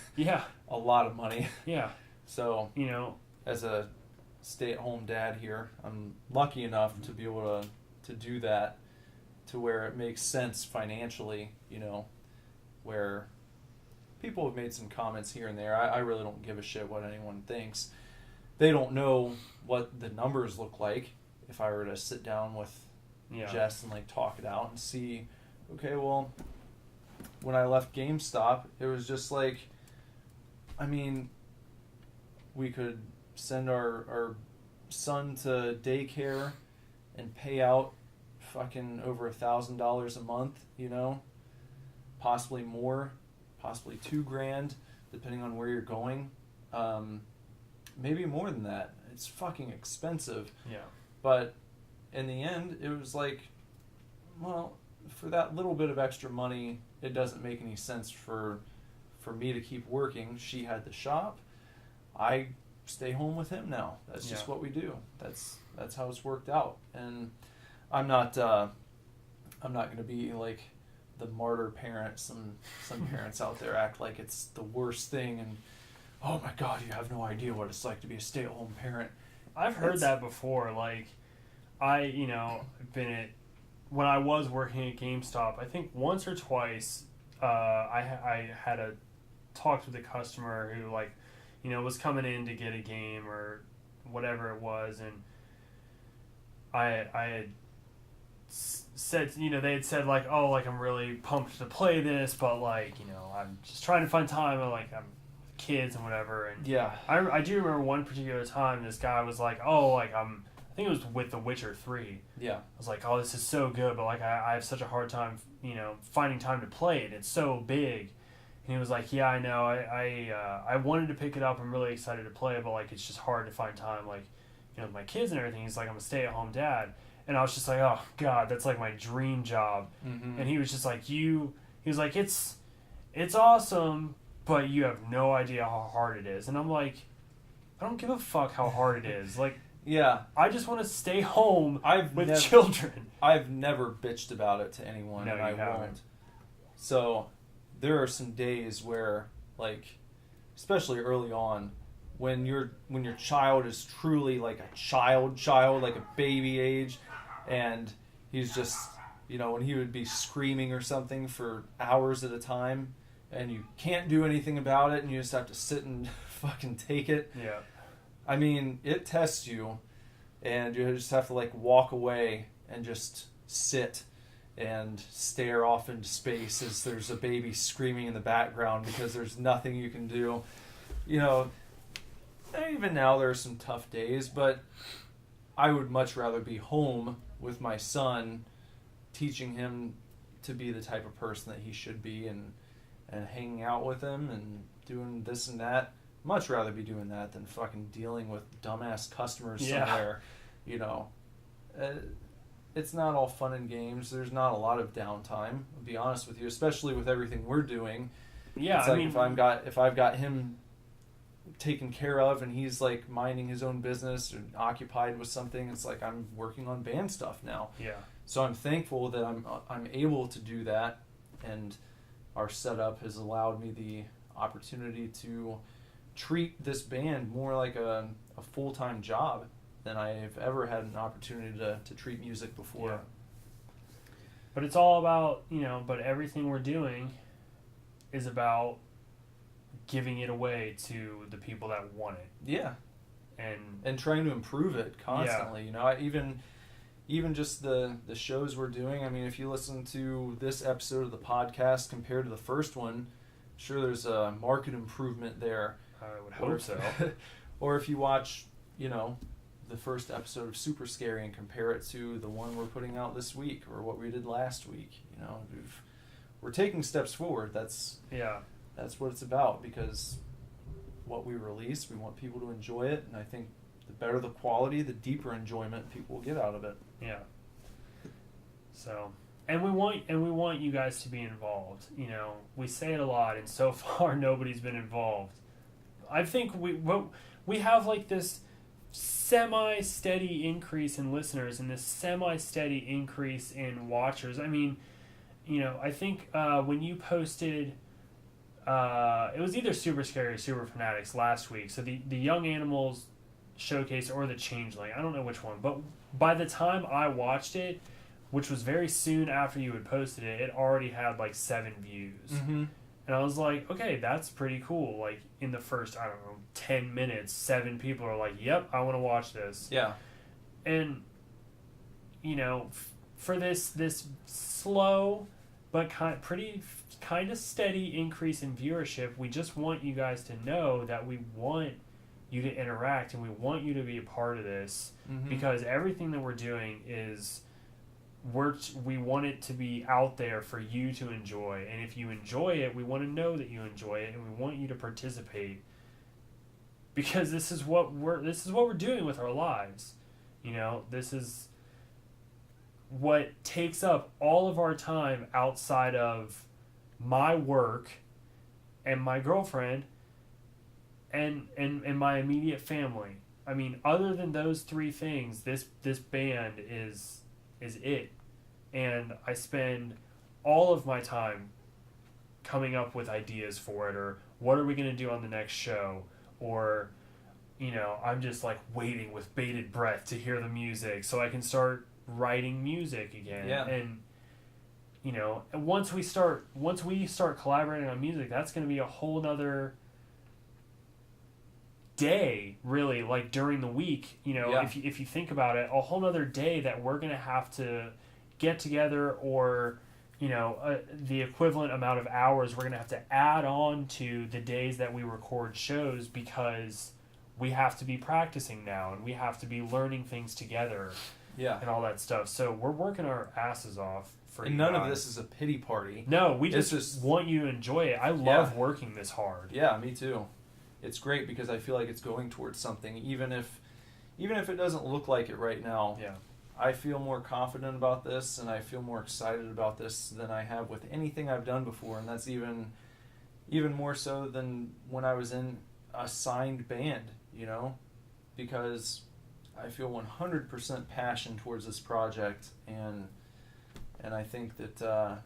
a lot of money. Yeah. So, as a stay-at-home dad here, I'm lucky enough to be able to do that to where it makes sense financially, where people have made some comments here and there. I really don't give a shit what anyone thinks. They don't know what the numbers look like if I were to sit down with Jess and, like, talk it out and see, okay, well, when I left GameStop, it was just like, I mean, we could send our son to daycare and pay out fucking over $1,000 a month, possibly more, possibly $2,000, depending on where you're going. Maybe more than that. It's fucking expensive. Yeah. But in the end, it was like, well, for that little bit of extra money, it doesn't make any sense for me to keep working. She had the shop. I stay home with him now. That's just what we do. That's how it's worked out. And I'm not going to be like the martyr parent. Some parents out there act like it's the worst thing, and oh my God, you have no idea what it's like to be a stay-at-home parent. I've heard that before. Like, I, been at, when I was working at GameStop, I think once or twice, I had talked with a customer who, like, was coming in to get a game or whatever it was, and I had said, they had said like, oh, like I'm really pumped to play this, but like, I'm just trying to find time, and like I'm with kids and whatever. And Yeah. I do remember one particular time this guy was like, oh, like I think it was with The Witcher 3. Yeah. I was like, oh, this is so good, but like I have such a hard time, finding time to play it. It's so big. And he was like, yeah, I know. I wanted to pick it up. I'm really excited to play it, but like it's just hard to find time, like, with my kids and everything. He's like, I'm a stay-at-home dad. And I was just like, oh God, that's like my dream job. Mm-hmm. And he was just like, he was like, it's awesome, but you have no idea how hard it is. And I'm like, I don't give a fuck how hard it is. Like, Yeah. I just want to stay home with never- children. I've never bitched about it to anyone, No, and you I haven't. won't. So there are some days where, like, especially early on, when your child is truly like a child, like a baby age, and he's just, when he would be screaming or something for hours at a time, and you can't do anything about it, and you just have to sit and fucking take it. Yeah. I mean, it tests you, and you just have to like walk away and just sit and stare off into space as there's a baby screaming in the background because there's nothing you can do. Even now there are some tough days, but I would much rather be home with my son, teaching him to be the type of person that he should be, and hanging out with him and doing this and that. Much rather be doing that than fucking dealing with dumbass customers somewhere. It's not all fun and games. There's not a lot of downtime, I'll be honest with you, especially with everything we're doing. Yeah, It's like if I've got him taken care of and he's like minding his own business or occupied with something, it's like I'm working on band stuff now. Yeah. So I'm thankful that I'm able to do that, and our setup has allowed me the opportunity to treat this band more like a full-time job than I've ever had an opportunity to treat music before. Yeah. But it's all about, but everything we're doing is about giving it away to the people that want it. Yeah. And trying to improve it constantly. Even just the shows we're doing. I mean, if you listen to this episode of the podcast compared to the first one, I'm sure there's a market improvement there. I would hope so. Or if you watch, the first episode of Superscary and compare it to the one we're putting out this week or what we did last week, we're taking steps forward. That's what it's about, because what we release, we want people to enjoy it, and I think the better the quality, the deeper enjoyment people will get out of it. Yeah. So, and we want you guys to be involved. We say it a lot, and so far nobody's been involved. I think we have like this semi-steady increase in listeners and this semi-steady increase in watchers. I mean, I think when you posted, it was either Superscary or Super Fanatics last week. So the Young Animals showcase or the Changeling, I don't know which one, but by the time I watched it, which was very soon after you had posted it, it already had like 7 views. Mm-hmm. And I was like, okay, that's pretty cool. Like, in the first, 10 minutes, 7 people are like, yep, I want to watch this. Yeah. And, for this slow but kind of steady increase in viewership, we just want you guys to know that we want you to interact and we want you to be a part of this, because everything that we're doing is... we want it to be out there for you to enjoy, and if you enjoy it, we want to know that you enjoy it, and we want you to participate, because this is what we're doing with our lives. This is what takes up all of our time outside of my work and my girlfriend and my immediate family. I mean, other than those 3 things, this band is it. And I spend all of my time coming up with ideas for it, or what are we going to do on the next show, or I'm just like waiting with bated breath to hear the music so I can start writing music again. Yeah. And once we start collaborating on music, that's going to be a whole nother day, really, like during the week, you know, Yeah. if you think about it, a whole nother day that we're going to have to get together, or, you know, the equivalent amount of hours we're going to have to add on to the days that we record shows, because we have to be practicing now and we have to be learning things together Yeah. and all that stuff. So we're working our asses off for And you none guys. of this is a pity party. No, we It's just just- want you to enjoy it. I love working this hard. Yeah, me too. It's great because I feel like it's going towards something, even if it doesn't look like it right now. Yeah. I feel more confident about this, and I feel more excited about this than I have with anything I've done before, and that's even more so than when I was in a signed band, you know, because I feel 100% passion towards this project, and I think that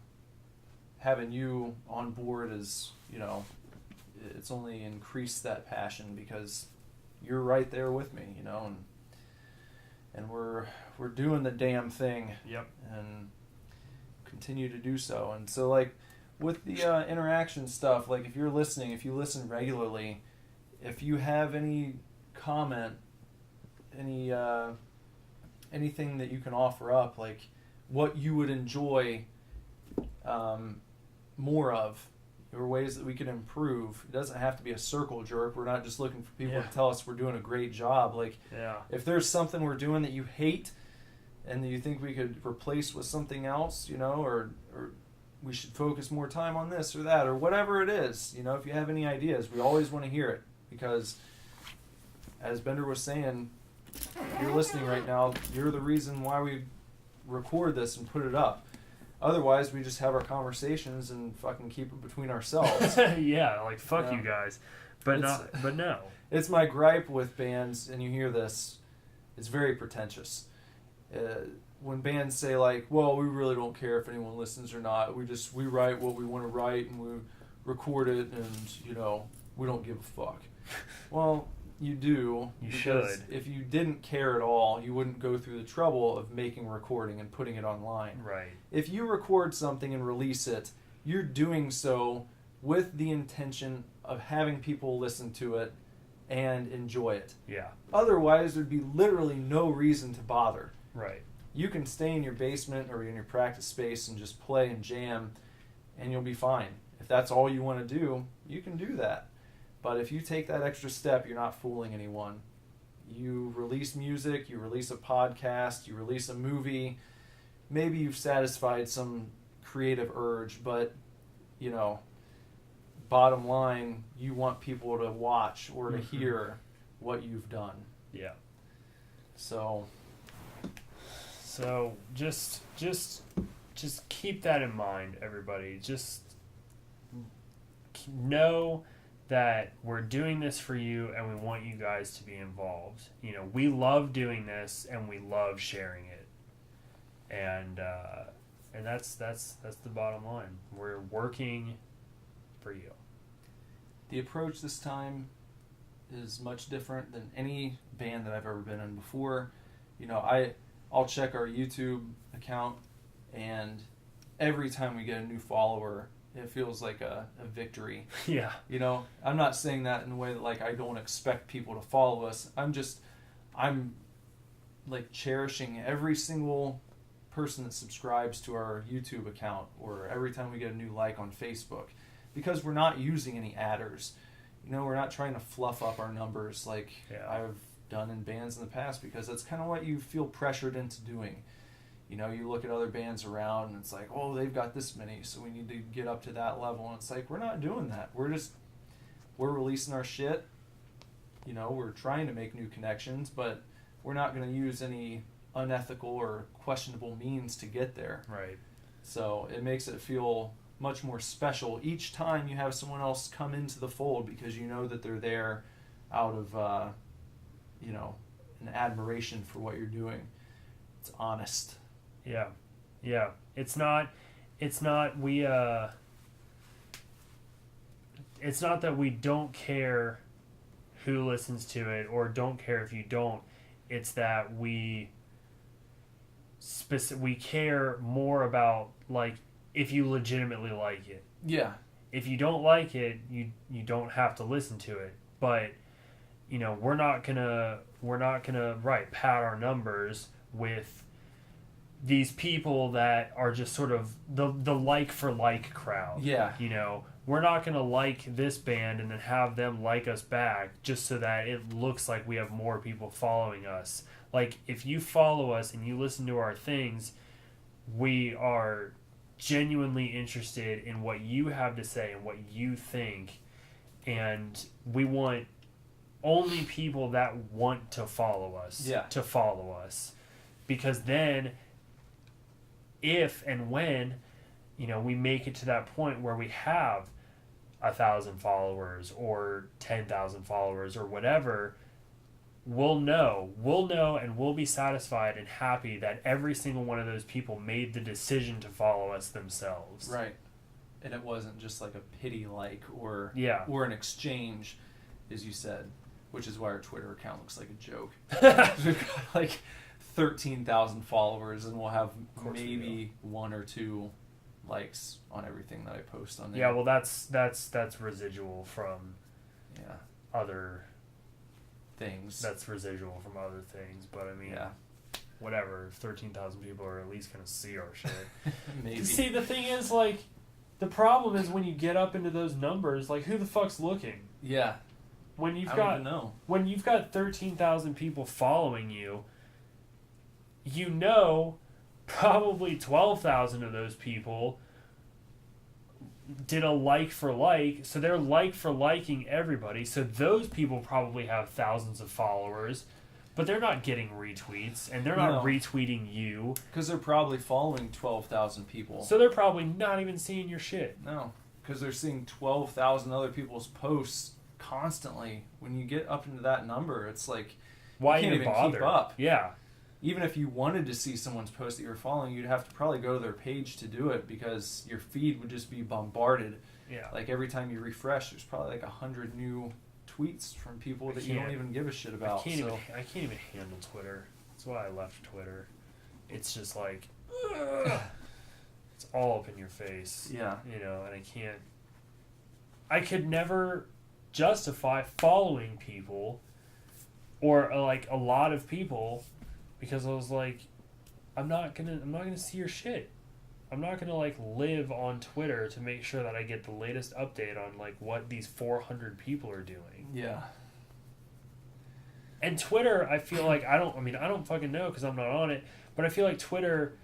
having you on board is, you know, it's only increased that passion because you're right there with me, you know, and we're doing the damn thing. Yep. And continue to do so. And so, like, with the interaction stuff, like, if you listen regularly, if you have any comment, anything that you can offer up, like what you would enjoy more of, or ways that we can improve. It doesn't have to be a circle jerk. We're not just looking for people Yeah. to tell us we're doing a great job. Like, Yeah. if there's something we're doing that you hate and that you think we could replace with something else, you know, or we should focus more time on this or that, or whatever it is, you know, if you have any ideas, we always want to hear it, because as Bender was saying, if you're listening right now, you're the reason why we record this and put it up. Otherwise, we just have our conversations and fucking keep it between ourselves. Yeah, like fuck Yeah. you guys. But It's- but no. It's my gripe with bands, and you hear this, it's very pretentious. When bands say, like, well, we really don't care if anyone listens or not, we write what we want to write and we record it, and, you know, we don't give a fuck. Well, you do. You because should. If you didn't care at all, you wouldn't go through the trouble of making a recording and putting it online. Right. If you record something and release it, you're doing so with the intention of having people listen to it and enjoy it. Yeah. Otherwise, there'd be literally no reason to bother. Right. You can stay in your basement or in your practice space and just play and jam, and you'll be fine. If that's all you want to do, you can do that. But if you take that extra step, you're not fooling anyone. You release music, you release a podcast, you release a movie. Maybe you've satisfied some creative urge, but, you know, bottom line, you want people to watch or to hear what you've done. Yeah. So just keep that in mind, everybody. Just know that we're doing this for you, and we want you guys to be involved. You know, we love doing this, and we love sharing it, and that's the bottom line. We're working for you. the approach this time is much different than any band that I've ever been in before. You know, I'll check our YouTube account, and every time we get a new follower, it feels like a victory. Yeah. You know, I'm not saying that in a way that, like, I don't expect people to follow us. I'm like cherishing every single person that subscribes to our YouTube account, or every time we get a new like on Facebook, because we're not using any adders. You know, we're not trying to fluff up our numbers like I've done in bands in the past, because that's kind of what you feel pressured into doing. You know, you look at other bands around and it's like, oh, they've got this many, so we need to get up to that level. And it's like, we're not doing that. We're releasing our shit. You know, we're trying to make new connections, but we're not going to use any unethical or questionable means to get there. Right. So it makes it feel much more special each time you have someone else come into the fold, because you know that they're there out of, you know, an admiration for what you're doing. It's honest. Yeah. Yeah. It's not that we don't care who listens to it, or don't care if you don't. It's that we care more about, like, if you legitimately like it. Yeah. If you don't like it, you don't have to listen to it. But, you know, we're not gonna right pad our numbers with these people that are just sort of the like for like crowd. Yeah. You know, we're not gonna like this band and then have them like us back just so that it looks like we have more people following us. Like, if you follow us and you listen to our things, we are genuinely interested in what you have to say and what you think, and we want only people that want to follow us to follow us, because then if and when, you know, we make it to that point where we have 1,000 followers or 10,000 followers or whatever, we'll know and we'll be satisfied and happy that every single one of those people made the decision to follow us themselves. Right. And it wasn't just like a pity like or an exchange, as you said, which is why our Twitter account looks like a joke. We've got like 13,000 followers and we'll have maybe 1 or 2 likes on everything that I post on there. Yeah, well that's residual from other things. That's residual from other things, but I mean, whatever. 13,000 people are at least gonna see our shit. Maybe. See, the thing is, like, the problem is when you get up into those numbers, like, who the fuck's looking? Yeah. When you've I got don't even know. When you've got 13,000 people following you, you know, probably 12,000 of those people did a like for like, so they're like for liking everybody, so those people probably have thousands of followers, but they're not getting retweets, and they're not retweeting you. Because they're probably following 12,000 people. So they're probably not even seeing your shit. No, because they're seeing 12,000 other people's posts constantly. When you get up into that number, it's like, why you can't even bother? keep up. Yeah. Even if you wanted to see someone's post that you're following, you'd have to probably go to their page to do it, because your feed would just be bombarded. Yeah. Like every time you refresh, there's probably like 100 new tweets from people that you don't even give a shit about. I can't even handle Twitter. That's why I left Twitter. It's just like, it's all up in your face. Yeah. You know, and I could never justify following people or like a lot of people, because I was like, I'm not gonna see your shit. I'm not gonna like live on Twitter to make sure that I get the latest update on like what these 400 people are doing. Yeah. And Twitter, I feel like I don't fucking know because I'm not on it, but I feel like Twitter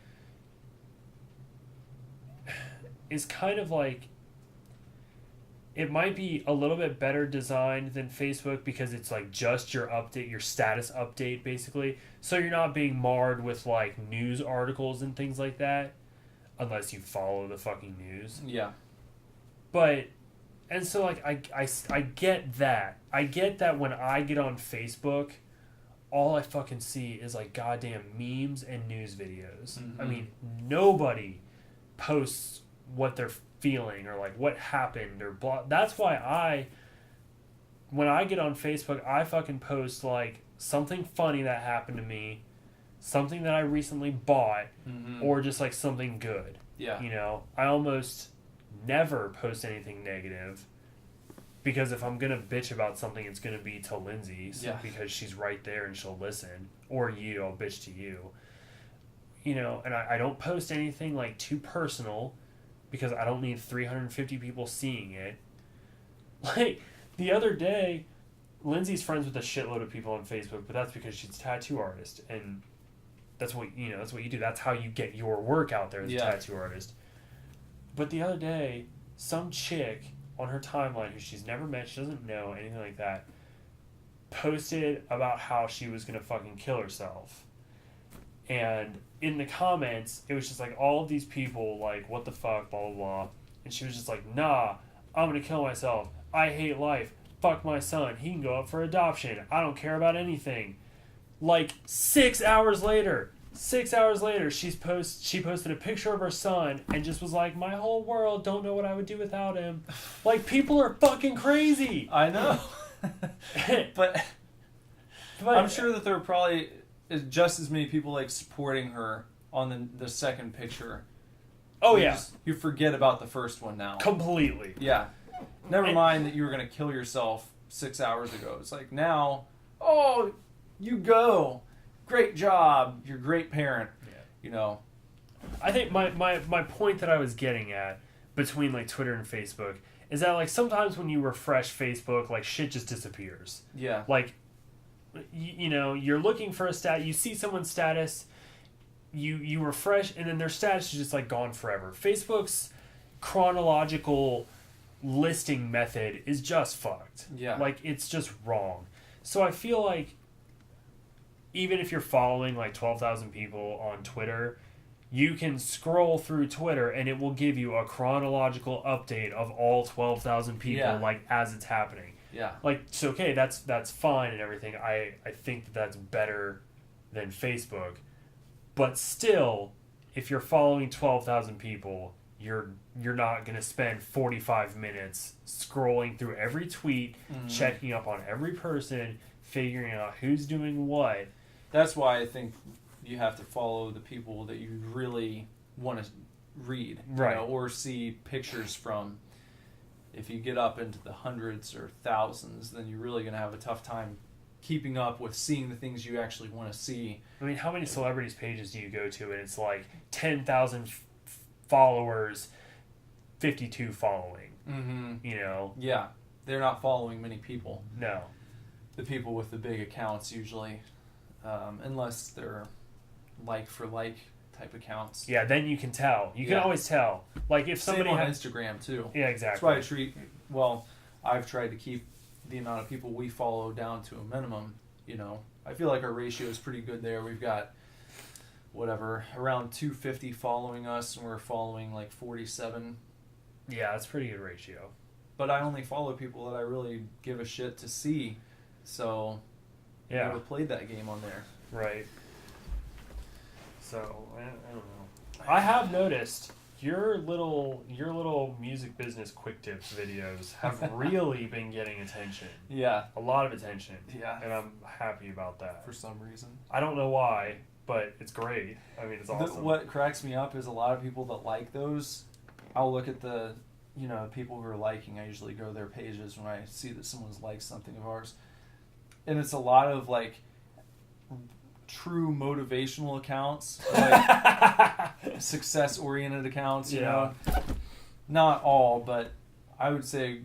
is kind of like, it might be a little bit better designed than Facebook because it's like just your update, your status update basically. So you're not being marred with like news articles and things like that, unless you follow the fucking news. Yeah. But, and so like I get that. I get that when I get on Facebook, all I fucking see is like goddamn memes and news videos. Mm-hmm. I mean, nobody posts what they're feeling or like what happened or blah. That's why when I get on Facebook, I fucking post like something funny that happened to me, something that I recently bought, or just like something good. Yeah. You know, I almost never post anything negative, because if I'm gonna bitch about something, it's gonna be to Lindsay, because she's right there and she'll listen, or you, I'll bitch to you. You know, and I don't post anything like too personal, because I don't need 350 people seeing it. Like, the other day, Lindsay's friends with a shitload of people on Facebook, but that's because she's a tattoo artist, and that's what you do. That's how you get your work out there as a tattoo artist. But the other day, some chick on her timeline who she's never met, she doesn't know, anything like that, posted about how she was gonna fucking kill herself. And in the comments, it was just like all of these people like, what the fuck, blah, blah, blah. And she was just like, nah, I'm gonna kill myself. I hate life. Fuck my son. He can go up for adoption. I don't care about anything. Like 6 hours later, she posted a picture of her son and just was like, my whole world, don't know what I would do without him. Like, people are fucking crazy. I know. but I'm sure that there are probably just as many people like supporting her on the second picture. Oh, yeah. You forget about the first one now. Completely. Yeah. Never mind that you were going to kill yourself 6 hours ago. It's like now, oh, you go. Great job. You're a great parent. Yeah. You know. I think my point that I was getting at between like Twitter and Facebook is that like sometimes when you refresh Facebook, like shit just disappears. Yeah. Like, you know, you're looking for a stat, you see someone's status, you refresh, and then their status is just like gone forever. Facebook's chronological listing method is just fucked. Yeah. Like, it's just wrong. So I feel like even if you're following like 12,000 people on Twitter, you can scroll through Twitter and it will give you a chronological update of all 12,000 people, like, as it's happening. Yeah. Like, so, okay, that's fine and everything. I think that that's better than Facebook. But still, if you're following 12,000 people, you're not going to spend 45 minutes scrolling through every tweet, checking up on every person, figuring out who's doing what. That's why I think you have to follow the people that you really want to read, right? You know, or see pictures from. If you get up into the hundreds or thousands, then you're really going to have a tough time keeping up with seeing the things you actually want to see. I mean, how many celebrities' pages do you go to and it's like 10,000 followers, 52 following? Mm-hmm. You know? Yeah, they're not following many people. No. The people with the big accounts usually, unless they're like for like type accounts. Yeah, then you can tell. You can always tell. Like if somebody Same on has Instagram too. Yeah, exactly. That's why I've tried to keep the amount of people we follow down to a minimum. You know, I feel like our ratio is pretty good there. We've got around 250 following us, and we're following like 47. Yeah, that's a pretty good ratio. But I only follow people that I really give a shit to see. So I never played that game on there. Right. So I don't know. I have noticed your little music business quick tips videos have really been getting attention. Yeah. A lot of attention. Yeah. And I'm happy about that. For some reason. I don't know why, but it's great. I mean, it's awesome. What cracks me up is a lot of people that like those, I'll look at the, people who are liking, I usually go to their pages when I see that someone's liked something of ours. And it's a lot of, like, true motivational accounts, like success-oriented accounts, you know. Not all, but I would say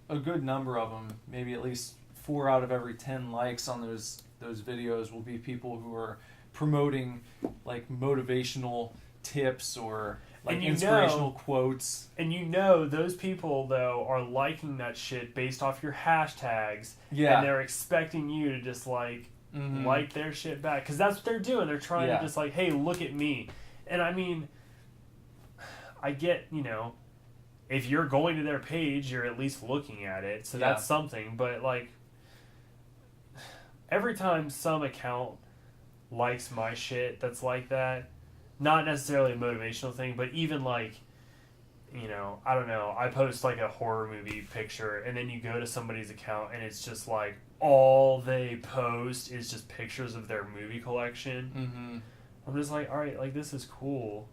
a good number of them, maybe at least 4 out of every 10 likes on those videos will be people who are promoting like motivational tips or like inspirational quotes. And those people though are liking that shit based off your hashtags. Yeah. And they're expecting you to just like like their shit back, because that's what they're doing. They're trying to just like, hey, look at me. And I mean, I get, if you're going to their page, you're at least looking at it, so that's something. But like, every time some account likes my shit that's like that, not necessarily a motivational thing, but even like, I don't know, I post like a horror movie picture and then you go to somebody's account and it's just like all they post is just pictures of their movie collection. Mm-hmm. I'm just like, all right, like this is cool.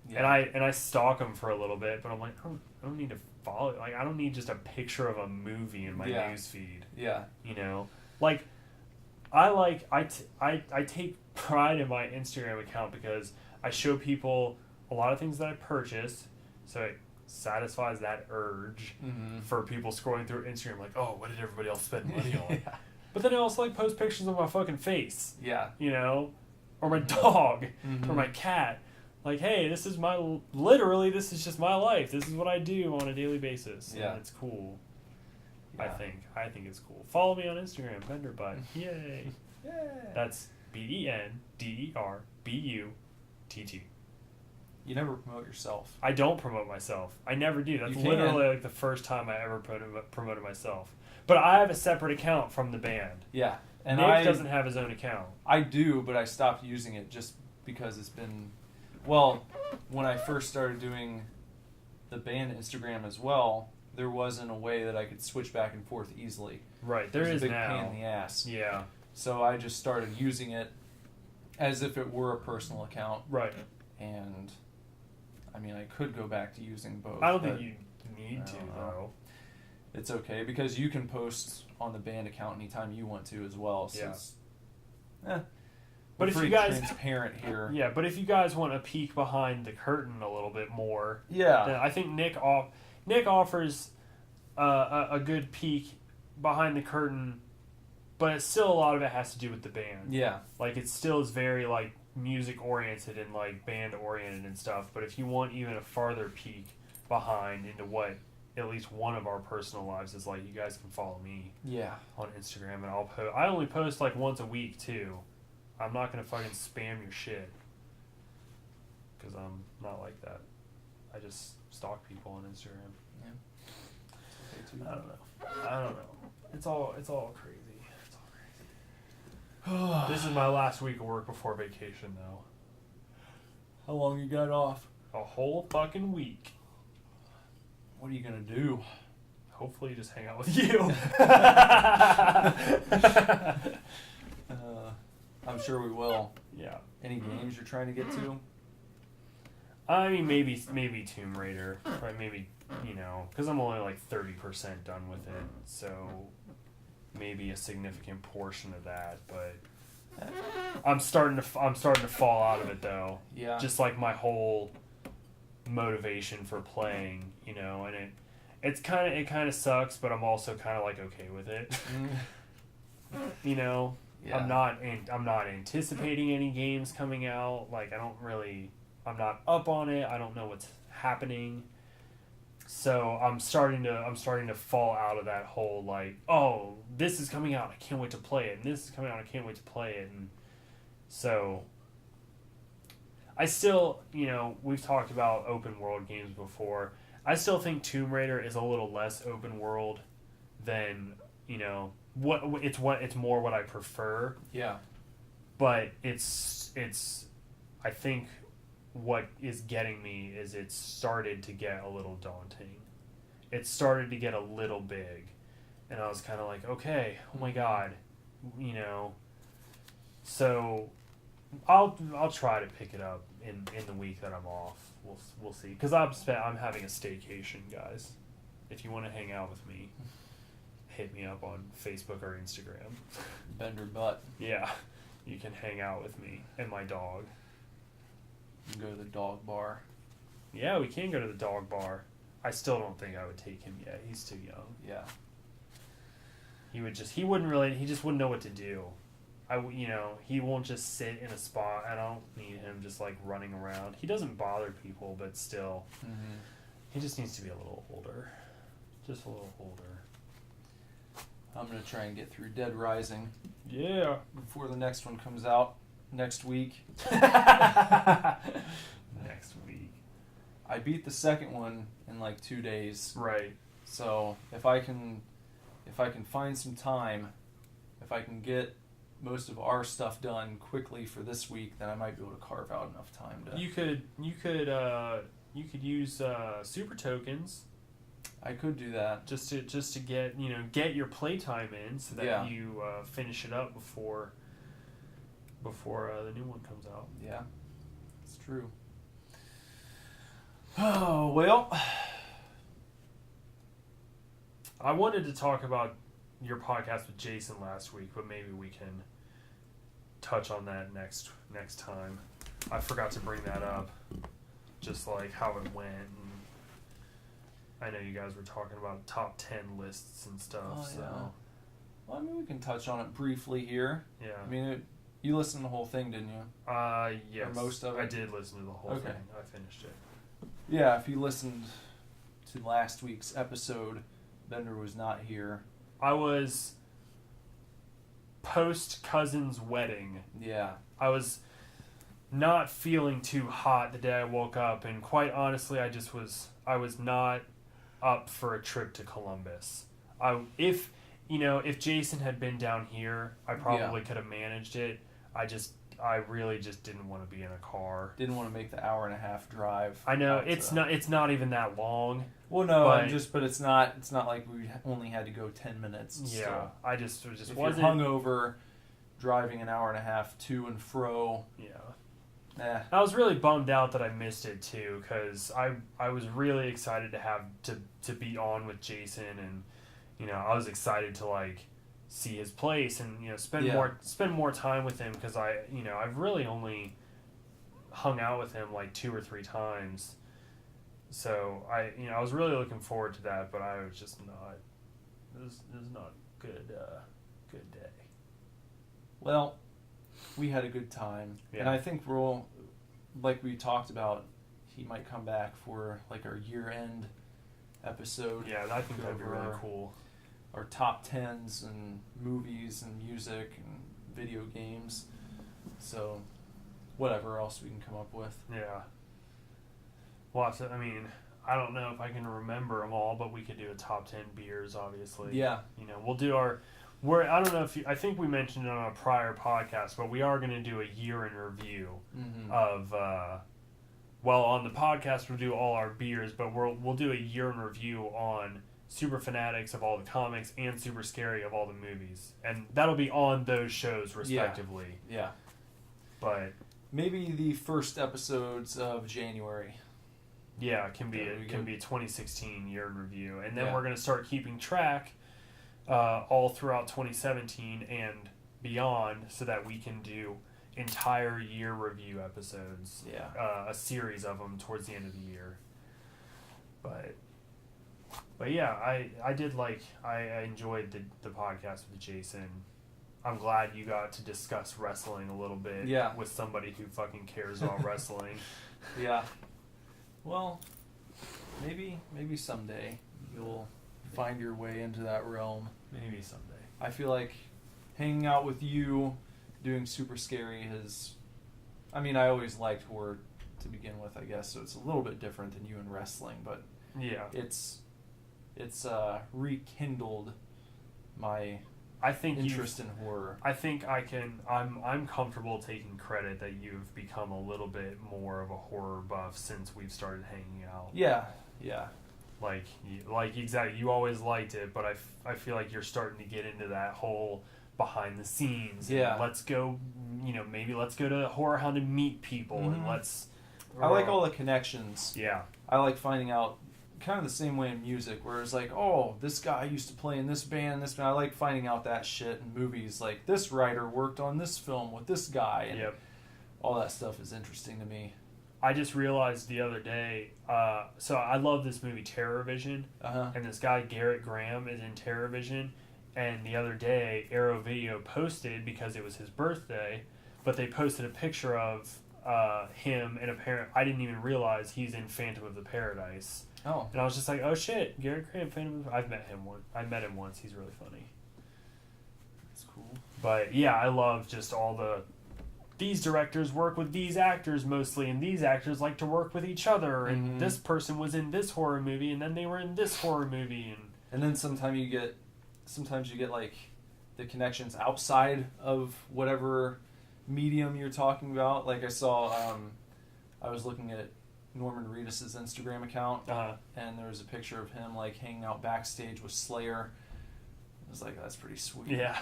Yeah. And I stalk them for a little bit, but I'm like, I don't need to follow. Like, I don't need just a picture of a movie in my news feed. Yeah. Like, I take pride in my Instagram account because I show people a lot of things that I purchase, so it satisfies that urge for people scrolling through Instagram like, oh, what did everybody else spend money on? But then I also like post pictures of my fucking face. Yeah. Or my dog or my cat. Like, hey, this is just my life. This is what I do on a daily basis. Yeah. And it's cool. Yeah. I think it's cool. Follow me on Instagram, Benderbutt. Yay. Yeah. That's BenderButt. You never promote yourself. I don't promote myself. I never do. That's literally like the first time I ever promoted myself. But I have a separate account from the band. Yeah. And Nick doesn't have his own account. I do, but I stopped using it just because it's been... Well, when I first started doing the band Instagram as well, there wasn't a way that I could switch back and forth easily. Right, there is now. It was a big now. pain in the ass. Yeah. So I just started using it as if it were a personal account. Right. And, I mean, I could go back to using both. I don't think you need to, though. it's okay because you can post on the band account anytime you want to as well. So Yeah. it's, But we're if you pretty guys- transparent here. Yeah, but if you guys want to peek behind the curtain a little bit more, Yeah. then I think Nick offers a good peek behind the curtain, but it's still a lot of it has to do with the band. Yeah. Like it still is very like music oriented and like band oriented and stuff. But if you want even a farther peek behind into what at least one of our personal lives is like, you guys can follow me Yeah. on Instagram, and I'll post. I only post like once a week too. I'm not gonna fucking spam your shit because I'm not like that. I just stalk people on Instagram. I don't know. It's all crazy. It's all crazy. This is my last week of work before vacation, though. How long you got off? A whole fucking week. What are you gonna do? Hopefully, just hang out with you. I'm sure we will. Yeah. Any games you're trying to get to? I mean, maybe Tomb Raider. Right? Maybe, because I'm only like 30% done with it, so maybe a significant portion of that. But I'm starting to fall out of it though. Yeah. Just like my whole motivation for playing, and it kind of sucks, but I'm also kind of like okay with it. Yeah. I'm not anticipating any games coming out. Like I'm not up on it. I don't know what's happening. So I'm starting to fall out of that whole like, oh, this is coming out, I can't wait to play it, and this is coming out, I can't wait to play it. And so I still, we've talked about open world games before. I still think Tomb Raider is a little less open world than, it's more what I prefer. Yeah. But it's I think what is getting me is it started to get a little daunting. It started to get a little big. And I was kind of like, okay, oh my God, So I'll try to pick it up in the week that I'm off. We'll see. Because I'm having a staycation, guys. If you want to hang out with me, hit me up on Facebook or Instagram. Bend her butt. Yeah, you can hang out with me and my dog. You can go to the dog bar. Yeah, we can go to the dog bar. I still don't think I would take him yet. He's too young. Yeah. He just wouldn't know what to do. He won't just sit in a spot. I don't need him just like running around. He doesn't bother people, but still, he just needs to be a little older. Just a little older. I'm going to try and get through Dead Rising. Yeah. Before the next one comes out next week. Next week. I beat the second one in like 2 days. Right. So if I can find some time, if I can get most of our stuff done quickly for this week, then I might be able to carve out enough time to. You could use super tokens. I could do that. Just to get your playtime in so that you finish it up before the new one comes out. Yeah, it's true. Oh, well. I wanted to talk about your podcast with Jason last week, but maybe we can touch on that next time. I forgot to bring that up, just like how it went. And I know you guys were talking about top 10 lists and stuff. Oh, so yeah. Well, I mean, we can touch on it briefly here. yeah. I mean, you listened to the whole thing, didn't you? Yes. Or most of it? I did listen to the whole thing. I finished it. Yeah, if you listened to last week's episode, Bender was not here. I was post cousin's wedding. Yeah. I was not feeling too hot the day I woke up, and quite honestly, I was not up for a trip to Columbus. If Jason had been down here, I probably could have managed it. I really just didn't want to be in a car. Didn't want to make the 1.5-hour drive. I know it's not even that long. Well, no, but it's not like we only had to go 10 minutes. Yeah, So I just if wasn't you're hungover, driving an 1.5 hours to and fro. Yeah. I was really bummed out that I missed it too, because I was really excited to be on with Jason, and you know, I was excited to like see his place and, you know, spend more time with him, because I've really only hung out with him like 2 or 3 times. So I was really looking forward to that, but I was just not. It was not a good day. Well, we had a good time, and I think we'll, like we talked about, he might come back for like our year-end episode. Yeah, I think that'd be really cool. Our top 10s and movies and music and video games. So, whatever else we can come up with. Yeah. Well, I mean, I don't know if I can remember them all, but we could do a top 10 beers, obviously. Yeah. You know, we'll do I don't know if I think we mentioned it on a prior podcast, but we are going to do a year in review of, on the podcast we'll do all our beers, but we'll do a year in review on Super Fanatics of all the comics and Superscary of all the movies. And that'll be on those shows, respectively. Yeah. But maybe the first episodes of January. Yeah, it can be 2016 year in review. And then we're going to start keeping track all throughout 2017 and beyond, so that we can do entire year review episodes. Yeah. A series of them towards the end of the year. But yeah, I enjoyed the podcast with Jason. I'm glad you got to discuss wrestling a little bit with somebody who fucking cares about wrestling. Yeah. Well, maybe someday you'll find your way into that realm. Maybe someday. I feel like hanging out with you, doing Superscary I always liked horror to begin with, I guess, so it's a little bit different than you in wrestling, but yeah, it's rekindled my interest in horror. I think I'm comfortable taking credit that you've become a little bit more of a horror buff since we've started hanging out. Yeah. Like exactly, you always liked it, but I feel like you're starting to get into that whole behind the scenes. Yeah. Let's go, maybe let's go to Horror Hound and meet people, and let's... I like all the connections. Yeah. I like finding out kind of the same way in music, where it's like, oh, this guy used to play in this band. I like finding out that shit in movies. Like, this writer worked on this film with this guy. And all that stuff is interesting to me. I just realized the other day, so I love this movie Terror Vision, and this guy Garrett Graham is in Terror Vision, and the other day Arrow Video posted, because it was his birthday, but they posted a picture of him, and I didn't even realize he's in Phantom of the Paradise. Oh. And I was just like, oh shit, Garrett Graham, Phantom of the I've met him once. I met him once. He's really funny. That's cool. But yeah, I love just all these directors work with these actors mostly, and these actors like to work with each other, and this person was in this horror movie, and then they were in this horror movie, and then sometimes you get like the connections outside of whatever medium you're talking about. Like I saw, I was looking at Norman Reedus' Instagram account, and there was a picture of him like hanging out backstage with Slayer. I was like, that's pretty sweet. Yeah.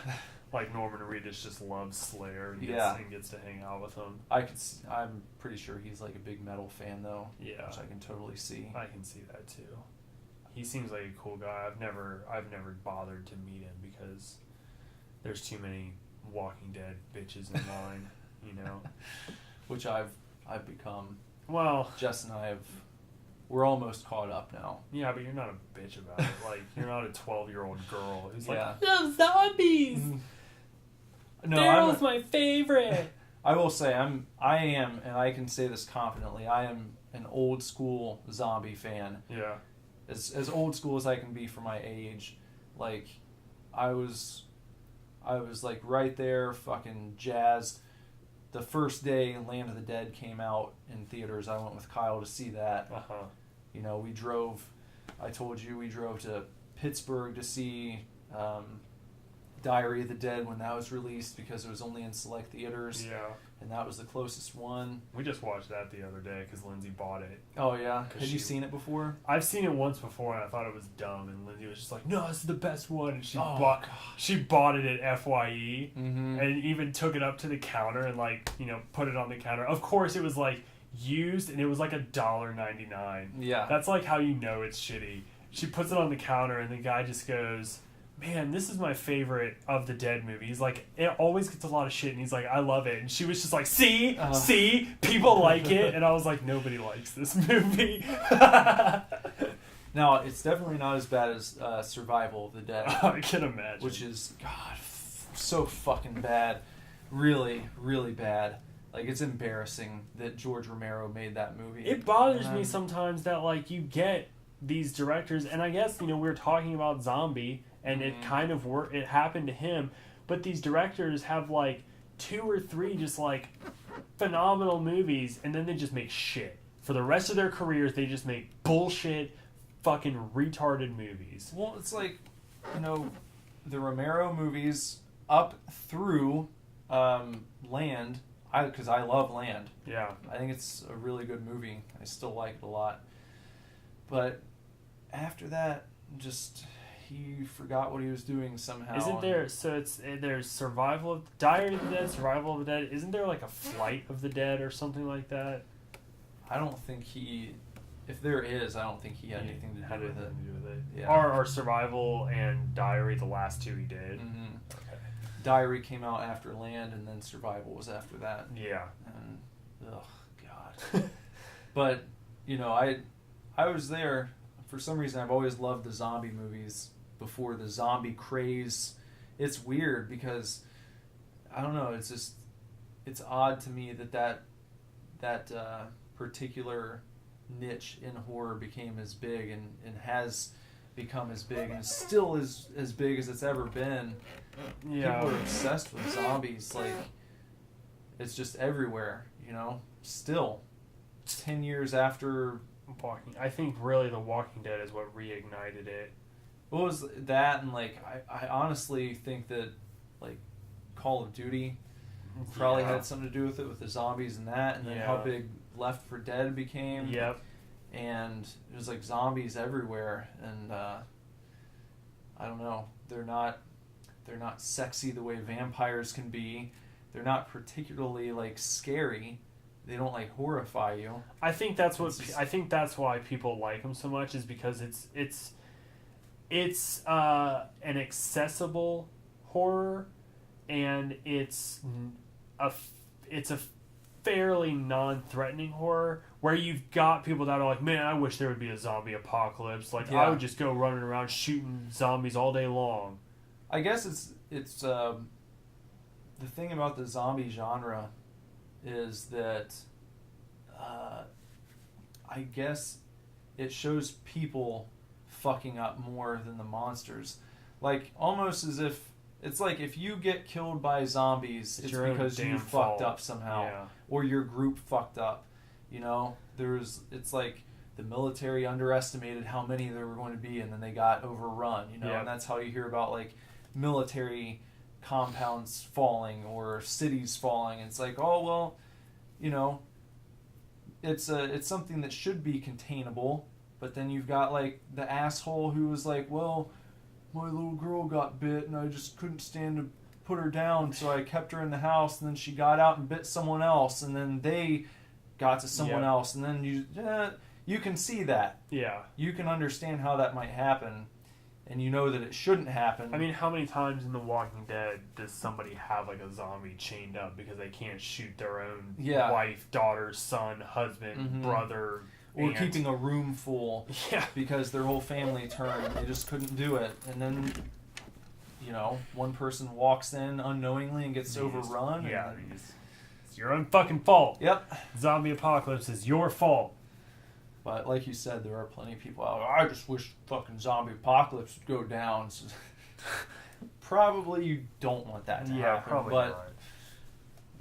Like Norman Reedus just loves Slayer and gets to hang out with him. I'm pretty sure he's like a big metal fan though. Yeah, which I can totally see. I can see that too. He seems like a cool guy. I've never bothered to meet him because there's too many Walking Dead bitches in line, Which I've become. Well, Jess and I we're almost caught up now. Yeah, but you're not a bitch about it. Like, you're not a 12-year-old girl who's like, no zombies. No, Daryl's my favorite. I will say I am, and I can say this confidently, I am an old school zombie fan. Yeah. As old school as I can be for my age. Like, I was like right there, fucking jazzed. The first day Land of the Dead came out in theaters, I went with Kyle to see that. We drove, I told you, we drove to Pittsburgh to see Diary of the Dead when that was released, because it was only in select theaters. Yeah. And that was the closest one. We just watched that the other day because Lindsay bought it. Oh, yeah? Had you seen it before? I've seen it once before, and I thought it was dumb, and Lindsay was just like, no, this is the best one, and she bought it at FYE, and even took it up to the counter and, put it on the counter. Of course, it was, used, and it was, $1.99. Yeah. That's, how you know it's shitty. She puts it on the counter, and the guy just goes, "Man, this is my favorite of the Dead movie." He's like, it always gets a lot of shit, and he's like, "I love it." And she was just like, "See, people like it," and I was like, "Nobody likes this movie." Now, it's definitely not as bad as Survival of the Dead. I can imagine. Which is, God, so fucking bad. Really, really bad. Like, it's embarrassing that George Romero made that movie. It bothers me sometimes that, like, you get these directors, and I guess, we were talking about Zombie, and it kind of it happened to him, but these directors have, like, 2 or 3 just, like, phenomenal movies, and then they just make shit. For the rest of their careers, they just make bullshit, fucking retarded movies. Well, it's like, the Romero movies up through Land, because I love Land. Yeah. I think it's a really good movie. I still like it a lot. But after that, just he forgot what he was doing somehow. Isn't there, there's Diary of the Dead, Survival of the Dead, isn't there like a Flight of the Dead or something like that? I don't think if there is, I don't think he had anything to do with it. Yeah. Or Survival and Diary, the last 2 he did. Mm-hmm. Okay. Diary came out after Land, and then Survival was after that. Yeah. And, oh, God. But, I was there. For some reason, I've always loved the zombie movies before the zombie craze. It's weird because, I don't know, it's odd to me that particular niche in horror became as big and has become as big and still is as big as it's ever been. Yeah. People are obsessed with zombies. Like, it's just everywhere, still 10 years after I think really The Walking Dead is what reignited it. what was that, and like I honestly think that like Call of Duty probably had something to do with it, with the zombies and that, and then how big Left 4 Dead became. Yep. And it was like zombies everywhere, and I don't know, they're not sexy the way vampires can be. They're not particularly like scary. They don't like horrify you. I think that's why people like them so much, is because it's an accessible horror, and it's a fairly non-threatening horror, where you've got people that are like, man, I wish there would be a zombie apocalypse. Like, I would just go running around shooting zombies all day long. I guess it's the thing about the zombie genre is that I guess it shows people fucking up more than the monsters. Like, almost as if it's like if you get killed by zombies, it's because you fucked up somehow, or your group fucked up. It's like the military underestimated how many there were going to be, and then they got overrun. And that's how you hear about like military compounds falling or cities falling. It's like, oh well, it's something that should be containable, but then you've got like the asshole who was like, well, my little girl got bit and I just couldn't stand to put her down, so I kept her in the house, and then she got out and bit someone else, and then they got to someone else, and then you can see that. Yeah. You can understand how that might happen, and you know that it shouldn't happen. I mean, how many times in The Walking Dead does somebody have like a zombie chained up because they can't shoot their own wife, daughter, son, husband, brother, or aunt. keeping a room full because their whole family turned and they just couldn't do it, and then one person walks in unknowingly and gets overrun. It's your own fucking fault. Yep. Zombie apocalypse is your fault. But like you said, there are plenty of people out there, I just wish fucking zombie apocalypse would go down. So probably you don't want that to happen. Probably not.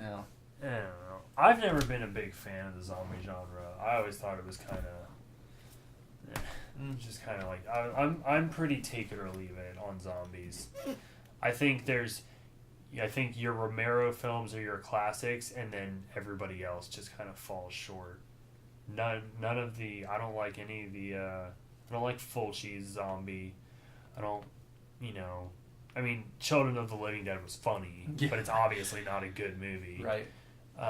I don't know. I've never been a big fan of the zombie genre. I always thought it was kind of just kind of like I'm pretty take it or leave it on zombies. I think your Romero films are your classics, and then everybody else just kind of falls short. None of the I don't like any of the I don't like Fulci's Zombie. I don't I mean, Children of the Living Dead was funny, but it's obviously not a good movie. Right.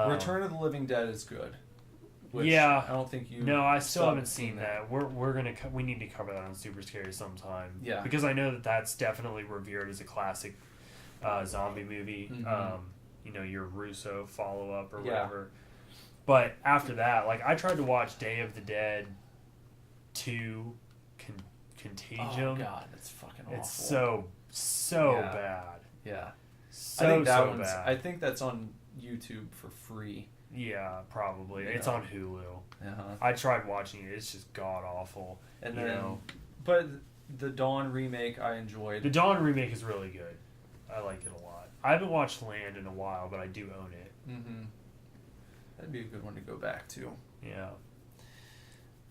Return of the Living Dead is good. Which Yeah. I don't think you. No, I still saw- haven't seen that. We're gonna we need to cover that on Super Scary sometime. Yeah. Because I know that that's definitely revered as a classic zombie movie. Mhm. Your Russo follow up or Yeah. whatever. But after that, like I tried to watch Day of the Dead 2 Contagion. Oh god, that's fucking awful. It's so Yeah. bad. Yeah. So I think that one's. bad. I think that's on YouTube for free. Yeah, probably. Yeah. It's on Hulu. Uh-huh. I tried watching it. It's just god awful. And you then, know. but the Dawn remake I enjoyed. The Dawn remake is really good. I like it a lot. I haven't watched Land in a while, but I do own it. Mm-hmm. That'd be a good one to go back to. Yeah.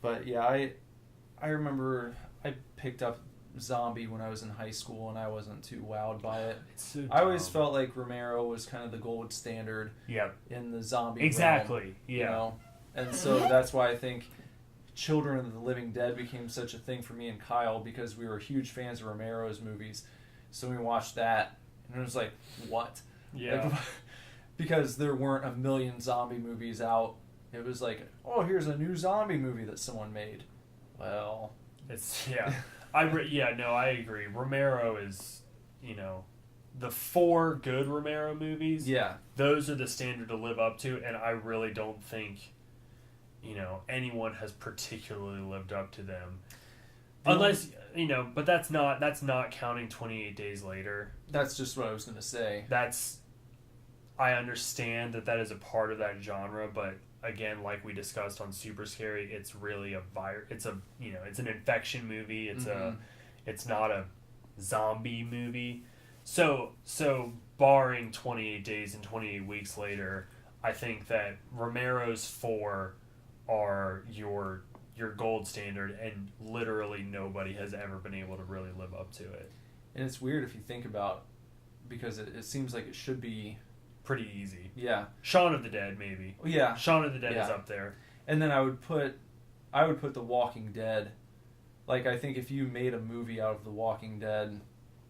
But yeah, I remember I picked up Zombie when I was in high school, and I wasn't too wowed by it. It's so I always dumb. felt like Romero was kind of the gold standard Yeah. in the zombie Exactly. realm, Yeah. you know? And so that's why I think Children of the Living Dead became such a thing for me and Kyle, because we were huge fans of Romero's movies. So we watched that, and it was like, what? Yeah. Like, because there weren't a million zombie movies out. It was like, oh, here's a new zombie movie that someone made. Well, It's I agree. Romero is, the 4 good Romero movies. yeah. Those are the standard to live up to, and I really don't think, anyone has particularly lived up to them. Unless, but that's not counting 28 Days Later. That's just what I was going to say. I understand that is a part of that genre, but again, like we discussed on Super Scary, it's really it's an infection movie. It's not a zombie movie. So barring 28 Days and 28 Weeks Later, I think that Romero's 4 are your gold standard, and literally nobody has ever been able to really live up to it. And it's weird if you think about, because it seems like it should be Pretty easy. yeah. Shaun of the Dead, maybe. Yeah. Shaun of the Dead Yeah. is up there. And then I would put The Walking Dead. Like, I think if you made a movie out of The Walking Dead,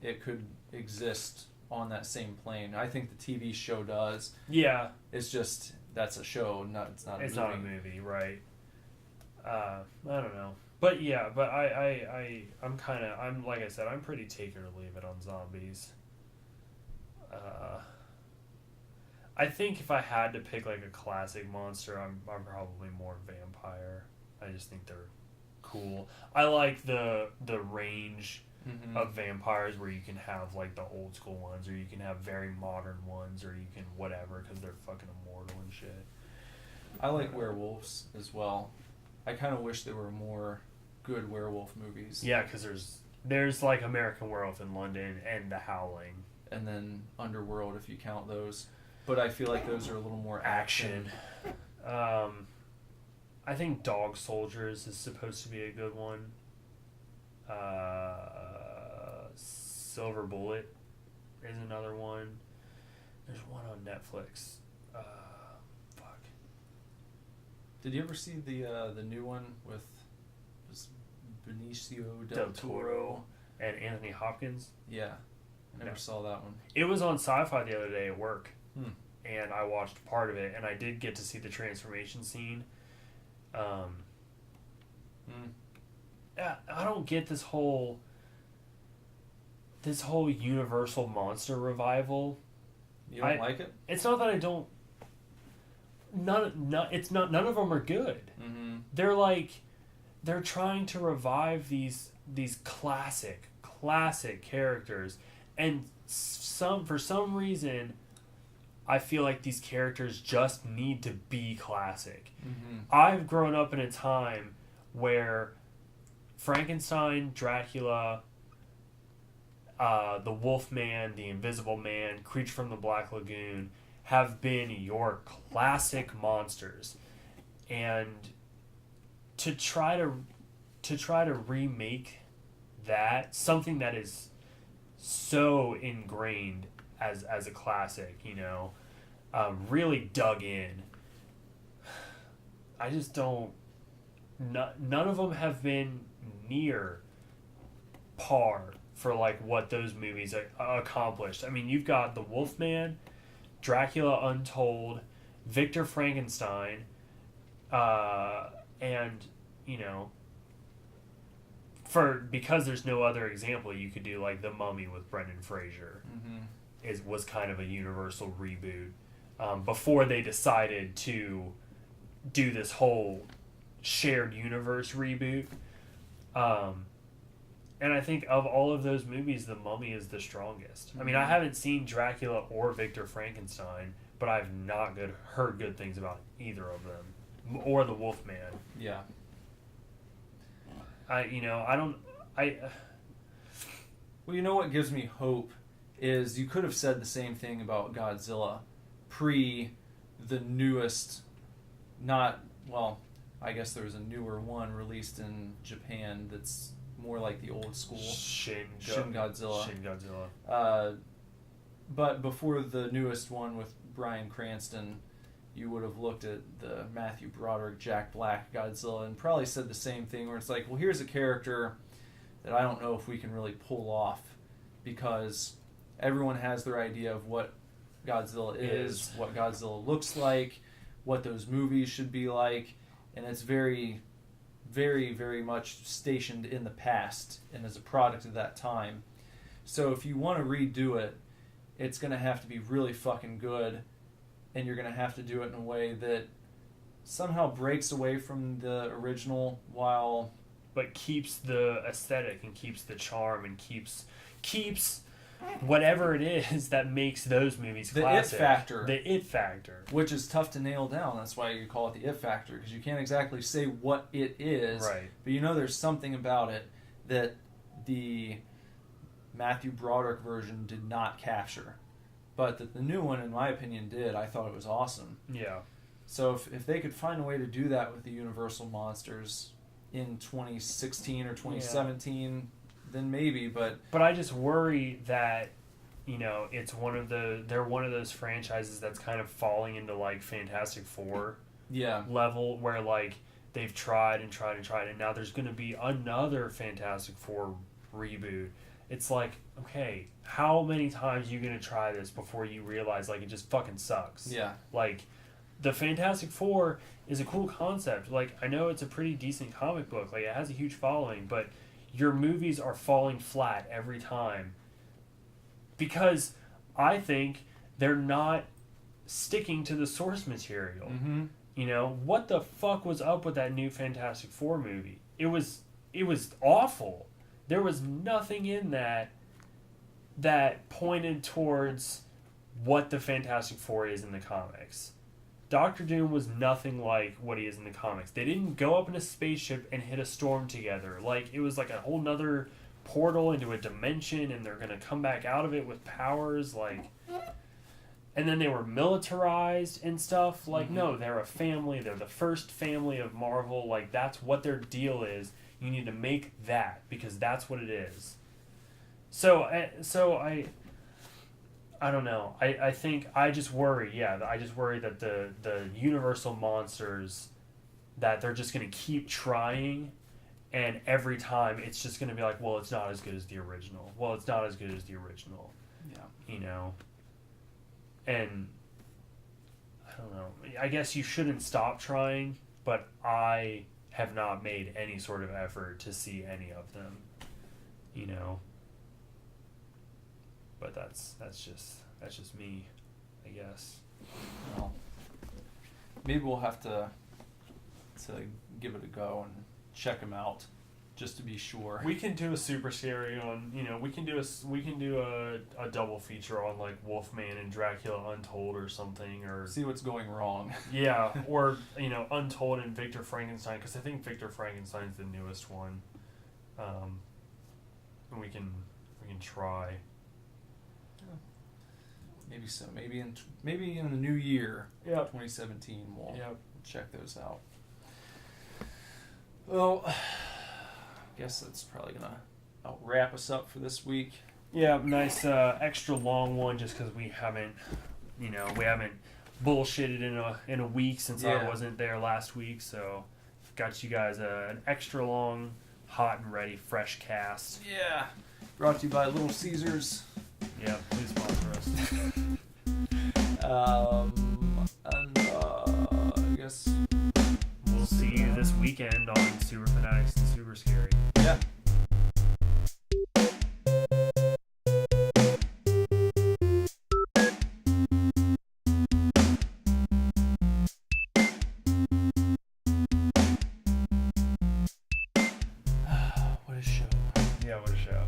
it could exist on that same plane. I think the TV show does. Yeah. It's just that's a show, it's not a It's movie. not a movie, right? I don't know, but yeah, but I'm like I said, I'm pretty take it or leave it on zombies. I think if I had to pick like a classic monster, I'm probably more vampire. I just think they're cool. I like the range Mm-hmm. of vampires where you can have like the old school ones, or you can have very modern ones, or you can whatever, because they're fucking immortal and shit. I like werewolves as well. I kind of wish there were more good werewolf movies. Yeah, because there's like American Werewolf in London and The Howling. And then Underworld, if you count those. But I feel like those are a little more action. I think Dog Soldiers is supposed to be a good one. Silver Bullet is another one. There's one on Netflix. Fuck. Did you ever see the new one with Benicio del Toro? And Anthony Hopkins. Yeah, I never No. saw that one. It was on Sci-Fi the other day at work, Hmm. and I watched part of it, and I did get to see the transformation scene. I don't get this whole Universal monster revival. You don't like it? It's not that I don't. None of them are good. Mm-hmm. They're trying to revive these classic characters, and for some reason, I feel like these characters just need to be classic. Mm-hmm. I've grown up in a time where Frankenstein, Dracula, the Wolfman, the Invisible Man, Creature from the Black Lagoon have been your classic monsters, and to try to remake that, something that is so ingrained as a classic, really dug in. I just don't. None of them have been near par for like what those movies accomplished. I mean, you've got the Wolfman, Dracula Untold, Victor Frankenstein, And, you know, because there's no other example, you could do like The Mummy with Brendan Fraser. Was kind of a Universal reboot before they decided to do this whole shared universe reboot. And I think of all of those movies, The Mummy is the strongest. I mean, I haven't seen Dracula or Victor Frankenstein, but I've not heard good things about either of them, or The Wolfman. Yeah. Well, you know what gives me hope is you could have said the same thing about Godzilla pre the newest, I guess there was a newer one released in Japan that's more like the old school Shin Godzilla. But before the newest one with Bryan Cranston, you would have looked at the Matthew Broderick, Jack Black Godzilla and probably said the same thing, where it's like, well, here's a character that I don't know if we can really pull off, because everyone has their idea of what Godzilla is, what Godzilla looks like, what those movies should be like, and it's very, very, very much stationed in the past and as a product of that time. So if you want to redo it, it's going to have to be really fucking good, and you're going to have to do it in a way that somehow breaks away from the original but keeps the aesthetic and keeps the charm and keeps whatever it is that makes those movies classic. The it factor. Which is tough to nail down. That's why you call it the it factor, because you can't exactly say what it is. Right. But you know there's something about it that the Matthew Broderick version did not capture. But that the new one, in my opinion, did. I thought it was awesome. Yeah. So if they could find a way to do that with the Universal monsters in 2016 or 2017... then maybe, but I just worry that, you know, they're one of those franchises that's kind of falling into like Fantastic Four level, where like they've tried, and now there's going to be another Fantastic Four reboot. It's like, okay, how many times are you going to try this before you realize like it just fucking sucks? Yeah. Like, the Fantastic Four is a cool concept. Like, I know it's a pretty decent comic book, like it has a huge following, but your movies are falling flat every time because I think they're not sticking to the source material. Mm-hmm. You know, what the fuck was up with that new Fantastic Four movie? It was awful. There was nothing in that pointed towards what the Fantastic Four is in the comics. Doctor Doom was nothing like what he is in the comics. They didn't go up in a spaceship and hit a storm together. Like, it was like a whole nother portal into a dimension, and they're going to come back out of it with powers, like... And then they were militarized and stuff. Like, no, they're a family. They're the first family of Marvel. Like, that's what their deal is. You need to make that, because that's what it is. So I don't know. I just worry that the Universal monsters, that they're just going to keep trying, and every time it's just going to be like, well, it's not as good as the original. Well, it's not as good as the original. Yeah. You know? And I don't know. I guess you shouldn't stop trying, but I have not made any sort of effort to see any of them. You know? But that's just me, I guess. Well, maybe we'll have to give it a go and check them out, just to be sure. We can do a Superscary on, you know, we can do a double feature on like Wolfman and Dracula Untold or something, or see what's going wrong. Yeah, or you know, Untold and Victor Frankenstein, because I think Victor Frankenstein's the newest one. And we can try. Maybe so. Maybe in the new year, 2017, we'll check those out. Well, I guess that's probably gonna wrap us up for this week. Yeah, nice extra long one, just because we haven't bullshitted in a week since I wasn't there last week, so got you guys an extra long, hot and ready, fresh cast. Yeah, brought to you by Little Caesars. Yeah, please sponsor us. And I guess weekend on Super Fanatics and Super Scary. Yeah. What a show. Yeah, what a show.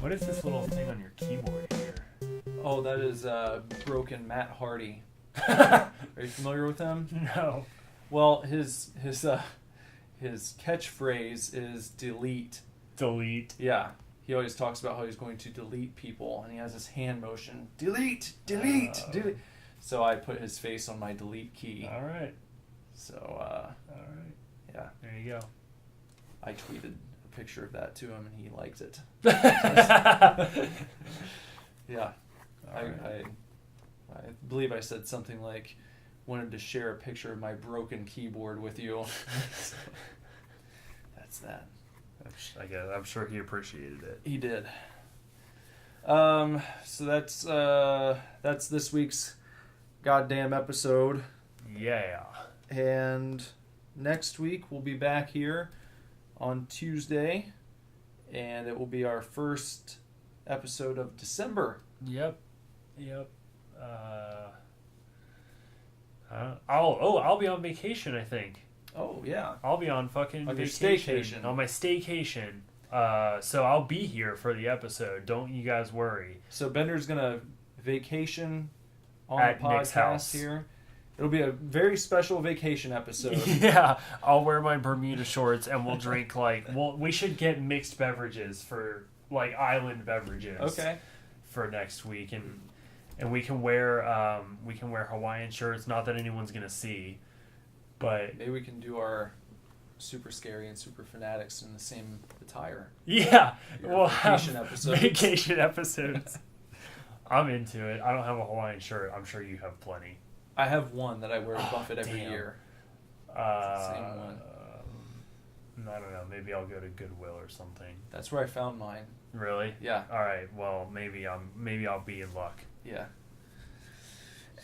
What is this little thing on your keyboard here? Oh, that is broken Matt Hardy. Are you familiar with him? No. Well, his catchphrase is delete. Delete. Yeah. He always talks about how he's going to delete people, and he has his hand motion. Delete, delete, delete. So I put his face on my delete key. All right. So, All right. yeah. There you go. I tweeted a picture of that to him, and he liked it. Yeah. I believe I said something like, wanted to share a picture of my broken keyboard with you. So, that's that. I'm sure he appreciated it. He did. So that's this week's goddamn episode. Yeah. And next week we'll be back here on Tuesday, and it will be our first episode of December. Yep. I'll be on vacation, I think. Oh yeah. I'll be on fucking On your vacation. staycation. On my staycation. So I'll be here for the episode. Don't you guys worry. So Bender's gonna vacation on At the Nick's podcast house. here. It'll be a very special vacation episode. Yeah, I'll wear my Bermuda shorts and we'll drink we should get mixed beverages for island beverages. Okay. For next week, and we can wear Hawaiian shirts. Not that anyone's gonna see, but Maybe we can do our Super Scary and Super Fanatics in the same attire. yeah, Your we'll vacation have episodes. vacation episodes. I'm into it. I don't have a Hawaiian shirt. I'm sure you have plenty. I have one that I wear to Buffett every damn. year. Same one. I don't know. Maybe I'll go to Goodwill or something. That's where I found mine. Really? Yeah. All right. Well, maybe I'll be in luck. Yeah.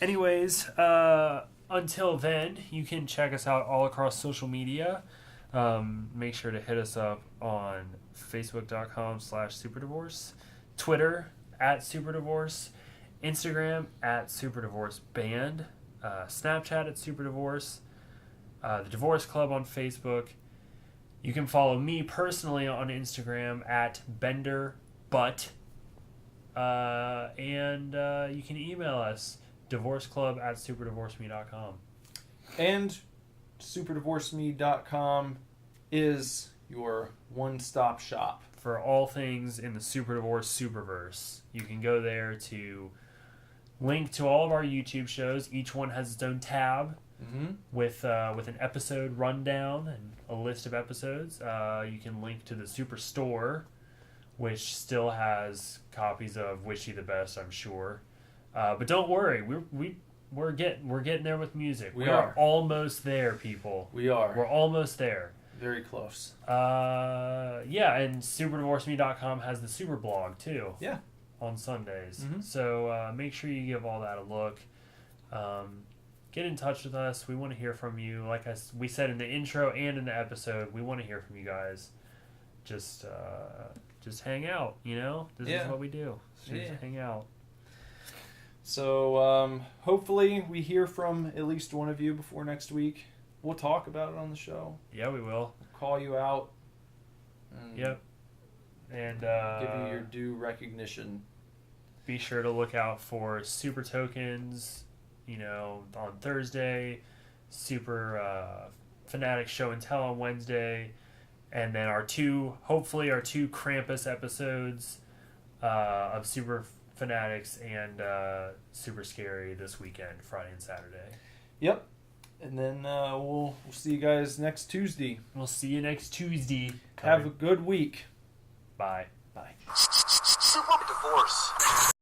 Anyways, until then, you can check us out all across social media. Make sure to hit us up on Facebook.com/SuperDivorce, Twitter @SuperDivorce, Instagram @SuperDivorceBand, Snapchat @SuperDivorce, the Divorce Club on Facebook. You can follow me personally on Instagram @BenderButt. And you can email us, divorceclub@superdivorceme.com. And superdivorceme.com is your one-stop shop. For all things in the Super Divorce Superverse. You can go there to link to all of our YouTube shows. Each one has its own tab with an episode rundown and a list of episodes. You can link to the Superstore, which still has copies of Wish You the Best, I'm sure. But don't worry, we're getting there with music. We We are. are almost there, people. We are. We're almost there. Very close. Yeah, and superdivorceme.com has the super blog too. Yeah. On Sundays. Mhm. So make sure you give all that a look. Get in touch with us. We want to hear from you. Like we said in the intro and in the episode, we want to hear from you guys. Just hang out, This is what we do. Just hang out. So hopefully we hear from at least one of you before next week. We'll talk about it on the show. Yeah, we will. Call you out. And Yep. And give you your due recognition. be sure to look out for Super Tokens, on Thursday, Super Fanatic Show and Tell on Wednesday, and then hopefully our two Krampus episodes of Super Fanatics and Super Scary this weekend, Friday and Saturday. Yep. And then we'll see you guys next Tuesday. We'll see you next Tuesday. Have a good week. Bye. Bye. Super Divorce.